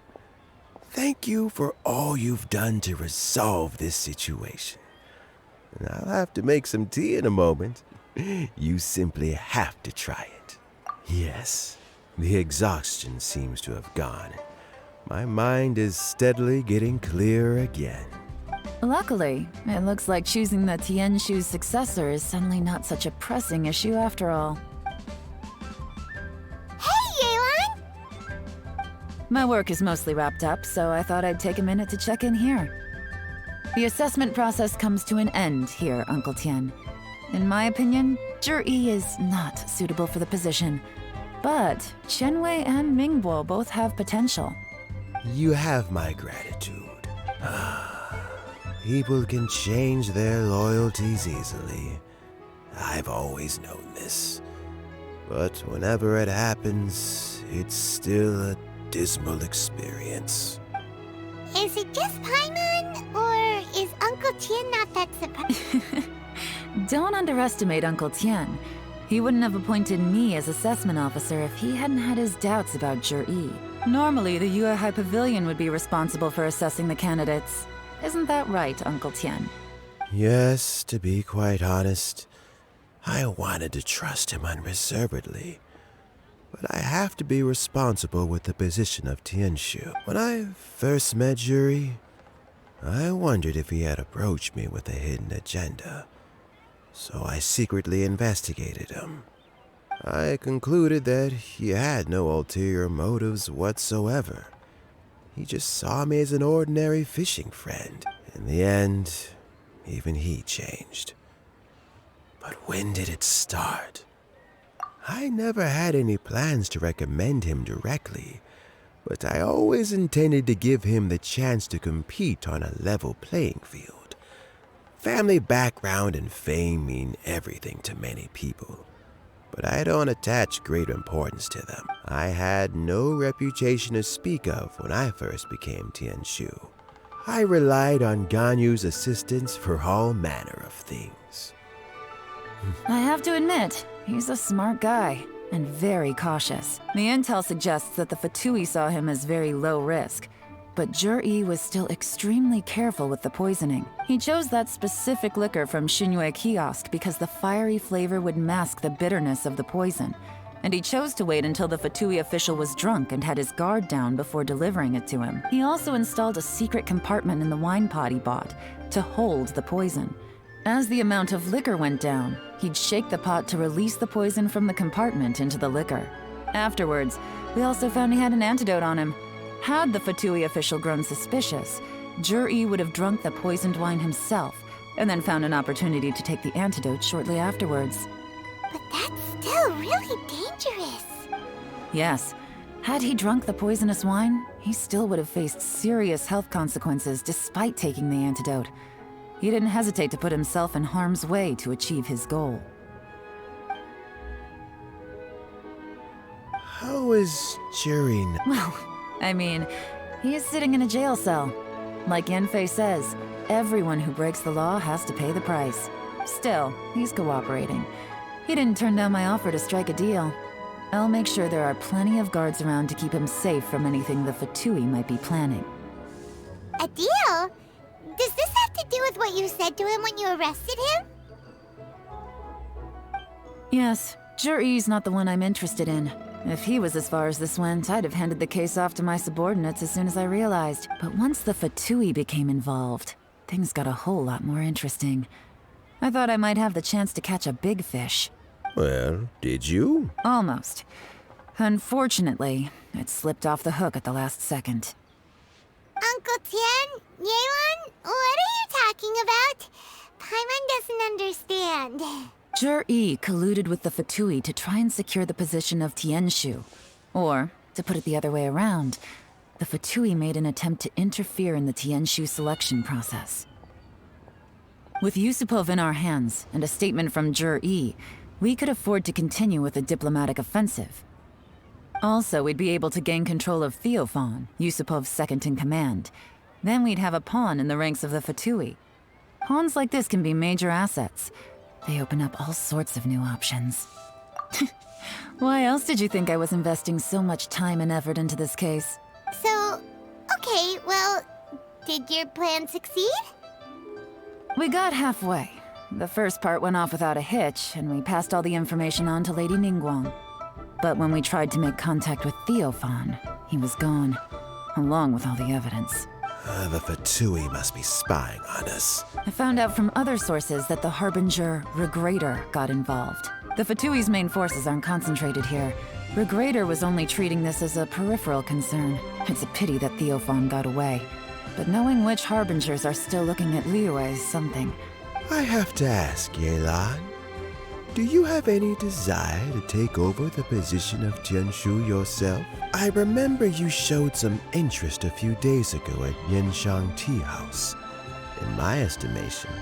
S3: Thank you for all you've done to resolve this situation. And I'll have to make some tea in a moment. You simply have to try it. Yes, the exhaustion seems to have gone. My mind is steadily getting clearer again.
S4: Luckily, it looks like choosing the Tianshu's successor is suddenly not such a pressing issue after all.
S21: Hey, Yelan!
S4: My work is mostly wrapped up, so I thought I'd take a minute to check in here. The assessment process comes to an end here, Uncle Tien. In my opinion, Zhi is not suitable for the position. But Qianwei and Mingbo both have potential.
S3: You have my gratitude. People can change their loyalties easily. I've always known this. But whenever it happens, it's still a dismal experience.
S21: Is it just Paimon, or is Uncle Tien not that surprised?
S4: Don't underestimate Uncle Tien. He wouldn't have appointed me as assessment officer if he hadn't had his doubts about Zhi. Normally, the Yuehai Pavilion would be responsible for assessing the candidates. Isn't that right, Uncle Tien?
S3: Yes, to be quite honest, I wanted to trust him unreservedly. But I have to be responsible with the position of Tianshu. When I first met Zhi, I wondered if he had approached me with a hidden agenda. So I secretly investigated him. I concluded that he had no ulterior motives whatsoever. He just saw me as an ordinary fishing friend. In the end, even he changed. But when did it start? I never had any plans to recommend him directly, but I always intended to give him the chance to compete on a level playing field. Family background and fame mean everything to many people, but I don't attach great importance to them. I had no reputation to speak of when I first became Tianshu. I relied on Ganyu's assistance for all manner of things.
S4: I have to admit, he's a smart guy, and very cautious. The intel suggests that the Fatui saw him as very low risk, but Zhi was still extremely careful with the poisoning. He chose that specific liquor from Xingyue Kiosk because the fiery flavor would mask the bitterness of the poison, and he chose to wait until the Fatui official was drunk and had his guard down before delivering it to him. He also installed a secret compartment in the wine pot he bought to hold the poison. As the amount of liquor went down, he'd shake the pot to release the poison from the compartment into the liquor. Afterwards, we also found he had an antidote on him. Had the Fatui official grown suspicious, Zhi would have drunk the poisoned wine himself, and then found an opportunity to take the antidote shortly afterwards.
S21: But that's still really dangerous.
S4: Yes, had he drunk the poisonous wine, he still would have faced serious health consequences despite taking the antidote. He didn't hesitate to put himself in harm's way to achieve his goal.
S3: How is Zhi?
S4: Well, I mean, he is sitting in a jail cell. Like Yanfei says, everyone who breaks the law has to pay the price. Still, he's cooperating. He didn't turn down my offer to strike a deal. I'll make sure there are plenty of guards around to keep him safe from anything the Fatui might be planning.
S21: A deal? Does this have to do with what you said to him when you arrested him?
S4: Yes, Zhi's not the one I'm interested in. If he was as far as this went, I'd have handed the case off to my subordinates as soon as I realized. But once the Fatui became involved, things got a whole lot more interesting. I thought I might have the chance to catch a big fish.
S3: Well, did you?
S4: Almost. Unfortunately, it slipped off the hook at the last second.
S21: Uncle Tien? Yelan? What are you talking about? Paimon doesn't understand.
S4: Zhi colluded with the Fatui to try and secure the position of Tianshu. Or, to put it the other way around, the Fatui made an attempt to interfere in the Tianshu selection process. With Yusupov in our hands and a statement from Zhi, we could afford to continue with a diplomatic offensive. Also, we'd be able to gain control of Theophan, Yusupov's second-in-command. Then we'd have a pawn in the ranks of the Fatui. Pawns like this can be major assets. They open up all sorts of new options. Why else did you think I was investing so much time and effort into this case?
S21: So, okay, well, did your plan succeed?
S4: We got halfway. The first part went off without a hitch, and we passed all the information on to Lady Ningguang. But when we tried to make contact with Theophan, he was gone, along with all the evidence.
S3: The Fatui must be spying on us.
S4: I found out from other sources that the Harbinger Regrator got involved. The Fatui's main forces aren't concentrated here. Regrator was only treating this as a peripheral concern. It's a pity that Theophan got away. But knowing which Harbingers are still looking at Liyue is something.
S3: I have to ask, Yelan. Do you have any desire to take over the position of Tianshu yourself? I remember you showed some interest a few days ago at Yanshang Tea House. In my estimation,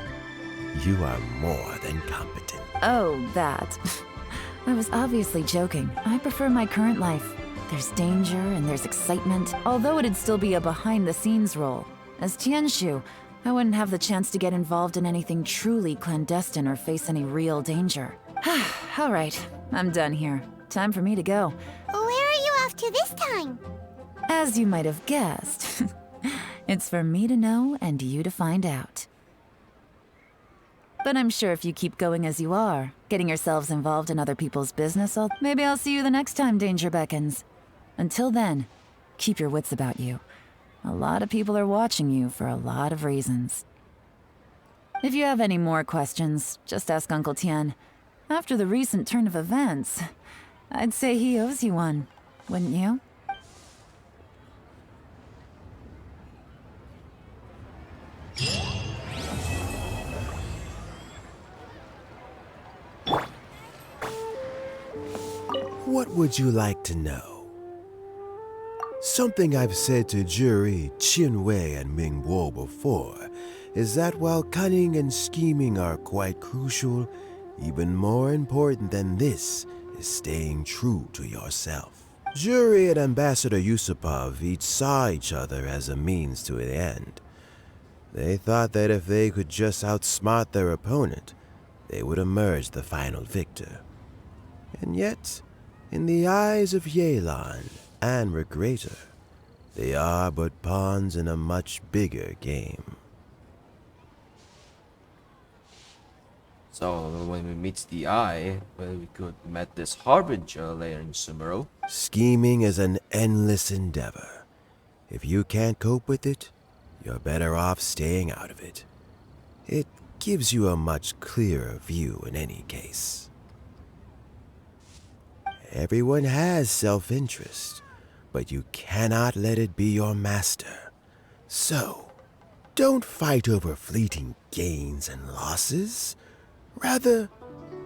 S3: you are more than competent.
S4: Oh, that. I was obviously joking. I prefer my current life. There's danger and there's excitement, although it'd still be a behind-the-scenes role. As Tianshu, I wouldn't have the chance to get involved in anything truly clandestine or face any real danger. All right, I'm done here. Time for me to go.
S21: Where are you off to this time?
S4: As you might have guessed, it's for me to know and you to find out. But I'm sure if you keep going as you are, getting yourselves involved in other people's business, maybe I'll see you the next time danger beckons. Until then, keep your wits about you. A lot of people are watching you for a lot of reasons. If you have any more questions, just ask Uncle Tien. After the recent turn of events, I'd say he owes you one, wouldn't you?
S3: What would you like to know? Something I've said to Zhi, Qinwei, and Mingbo before is that while cunning and scheming are quite crucial, even more important than this is staying true to yourself. Zhi and Ambassador Yusupov each saw each other as a means to an end. They thought that if they could just outsmart their opponent, they would emerge the final victor. And yet, in the eyes of Yelan and Regrator, they are but pawns in a much bigger game.
S1: So when we meet the Eye, well, we could meet this Harbinger later in Sumeru.
S3: Scheming is an endless endeavor. If you can't cope with it, you're better off staying out of it. It gives you a much clearer view in any case. Everyone has self-interest, but you cannot let it be your master. So, don't fight over fleeting gains and losses. Rather,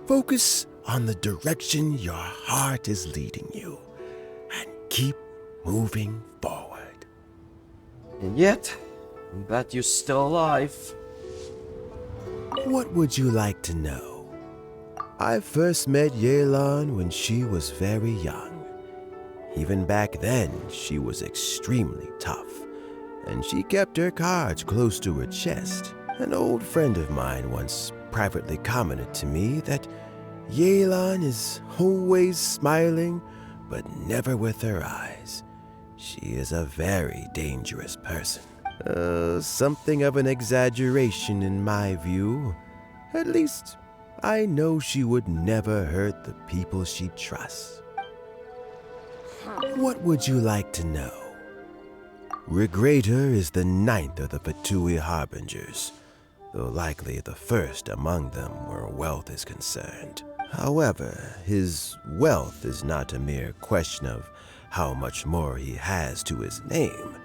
S3: focus on the direction your heart is leading you, and keep moving forward.
S1: And yet, I'm glad you're still alive.
S3: What would you like to know? I first met Yelan when she was very young. Even back then, she was extremely tough, and she kept her cards close to her chest. An old friend of mine once privately commented to me that Yelan is always smiling, but never with her eyes. She is a very dangerous person. Something of an exaggeration in my view. At least, I know she would never hurt the people she trusts. What would you like to know? Regrator is the 9th of the Fatui Harbingers, though likely the first among them where wealth is concerned. However, his wealth is not a mere question of how much more he has to his name.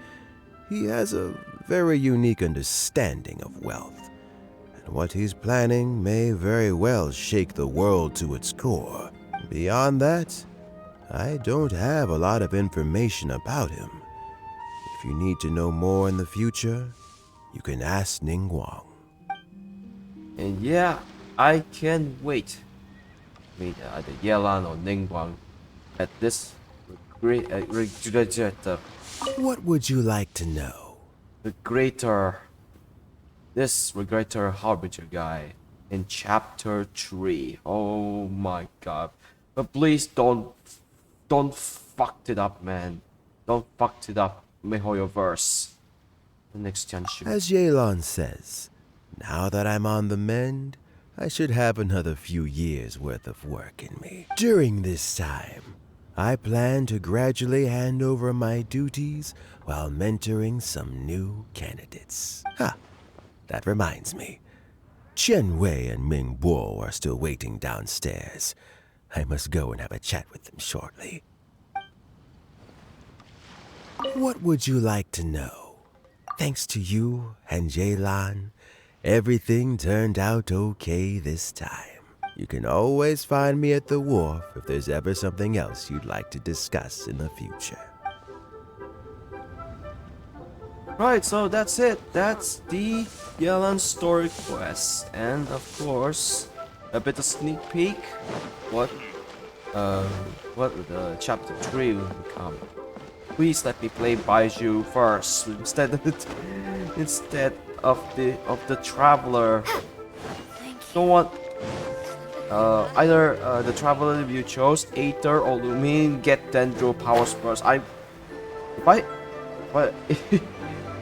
S3: He has a very unique understanding of wealth, and what he's planning may very well shake the world to its core. Beyond that, I don't have a lot of information about him. If you need to know more in the future, you can ask Ningguang.
S1: And yeah, I can't wait to meet either Yelan or Ningguang at this great
S3: What would you like to know?
S1: This Regretter Harbinger guy in chapter 3. Oh my god. But please don't fuck it up, man. Don't fuck it up, MiHoYoverse. The next Genshin.
S3: As Yelan says, now that I'm on the mend, I should have another few years worth of work in me. During this time, I plan to gradually hand over my duties while mentoring some new candidates. That reminds me. Qianwei and Ming Bo are still waiting downstairs. I must go and have a chat with them shortly. What would you like to know? Thanks to you and Yelan, everything turned out okay this time. You can always find me at the wharf if there's ever something else you'd like to discuss in the future.
S1: Right, so that's it. That's the Yelan Story Quest, and of course, a bit of sneak peek. What the chapter 3 will become. Please let me play Baiju first instead of the traveler. Don't want either the traveler you chose, Aether or Lumin, get Dendro powers first.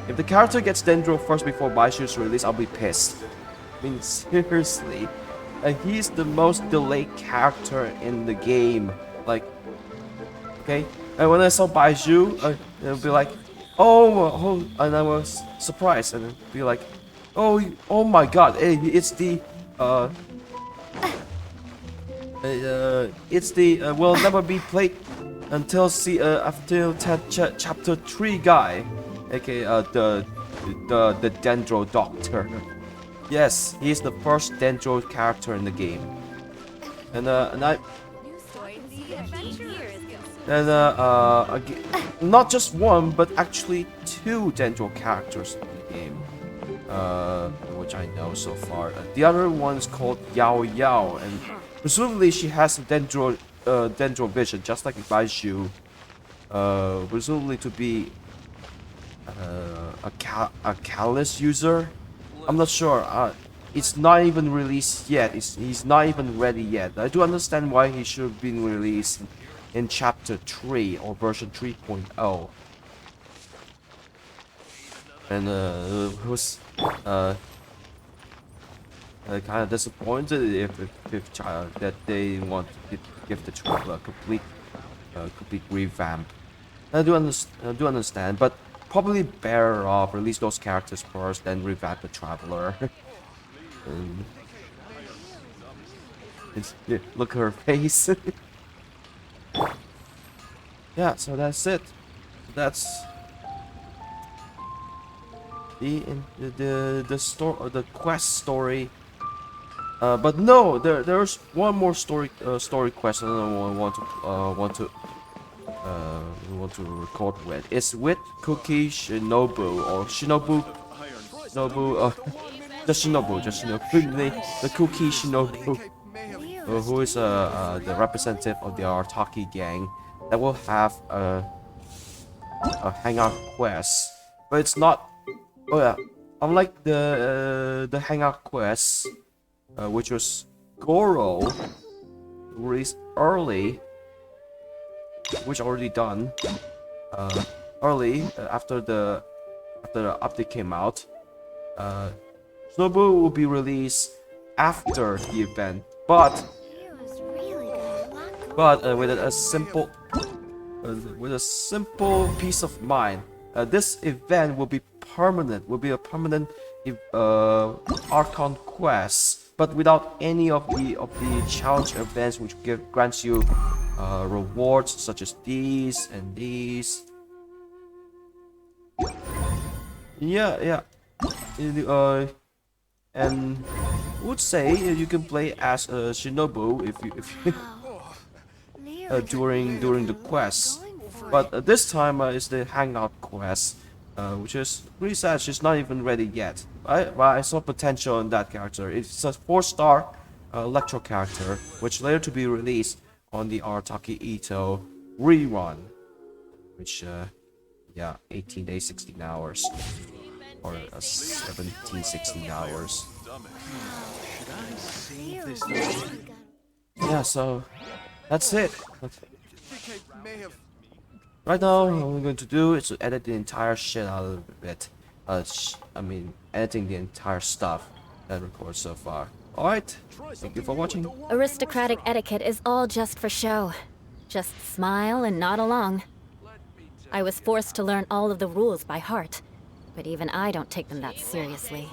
S1: If the character gets Dendro first before Baishu's release, I'll be pissed. I mean, seriously. And he's the most delayed character in the game. Like, okay? And when I saw Baiju, it'll be like, oh, and I was surprised. And it'll be like, oh my god, it's the, will never be played until chapter 3 guy. aka the Dendro Doctor. Yes, he's the first Dendro character in the game. Not just one, but actually 2 Dendro characters in the game, which I know so far. The other one is called Yao Yao, and presumably she has a Dendro vision, just like Baiju. Presumably to be a Callus user. I'm not sure. It's not even released yet. He's not even ready yet. I do understand why he should have been released in chapter 3 or version 3.0. And who's kind of disappointed if that they want to give the traveler a complete revamp. I do understand, but probably better off release those characters first, then revamp the traveler. Look at her face. Yeah, so that's it. That's the quest story. But no, there's one more story quest I want to record with. It's with Cookie Shinobu or Shinobu, just Shinobu, the Cookie Shinobu, who is the representative of the Arataki gang that will have a Hangout quest, but it's not. Oh yeah, unlike the Hangout quest, which was Goro released early, which already done early after the update came out. Shinobu will be released after the event, but with a simple peace of mind. This event will be permanent. Will be a permanent Archon quest but without any of the challenge events, which grants you rewards such as these and these. Yeah. And would say you can play as Shinobu if you during the quest, but this time it's the Hangout quest, which is really sad. She's not even ready yet. I saw potential in that character. It's a 4-star electro character, which later to be released on the Arataki Itto rerun, which 18 days 16 hours, or 17 16 hours. Yeah, so that's it. Right now, what I'm going to do is to edit the entire shit out of it. I mean, editing the entire stuff that I recorded so far. Alright, thank you for watching.
S8: Aristocratic etiquette is all just for show. Just smile and nod along. I was forced to learn all of the rules by heart, but even I don't take them that seriously.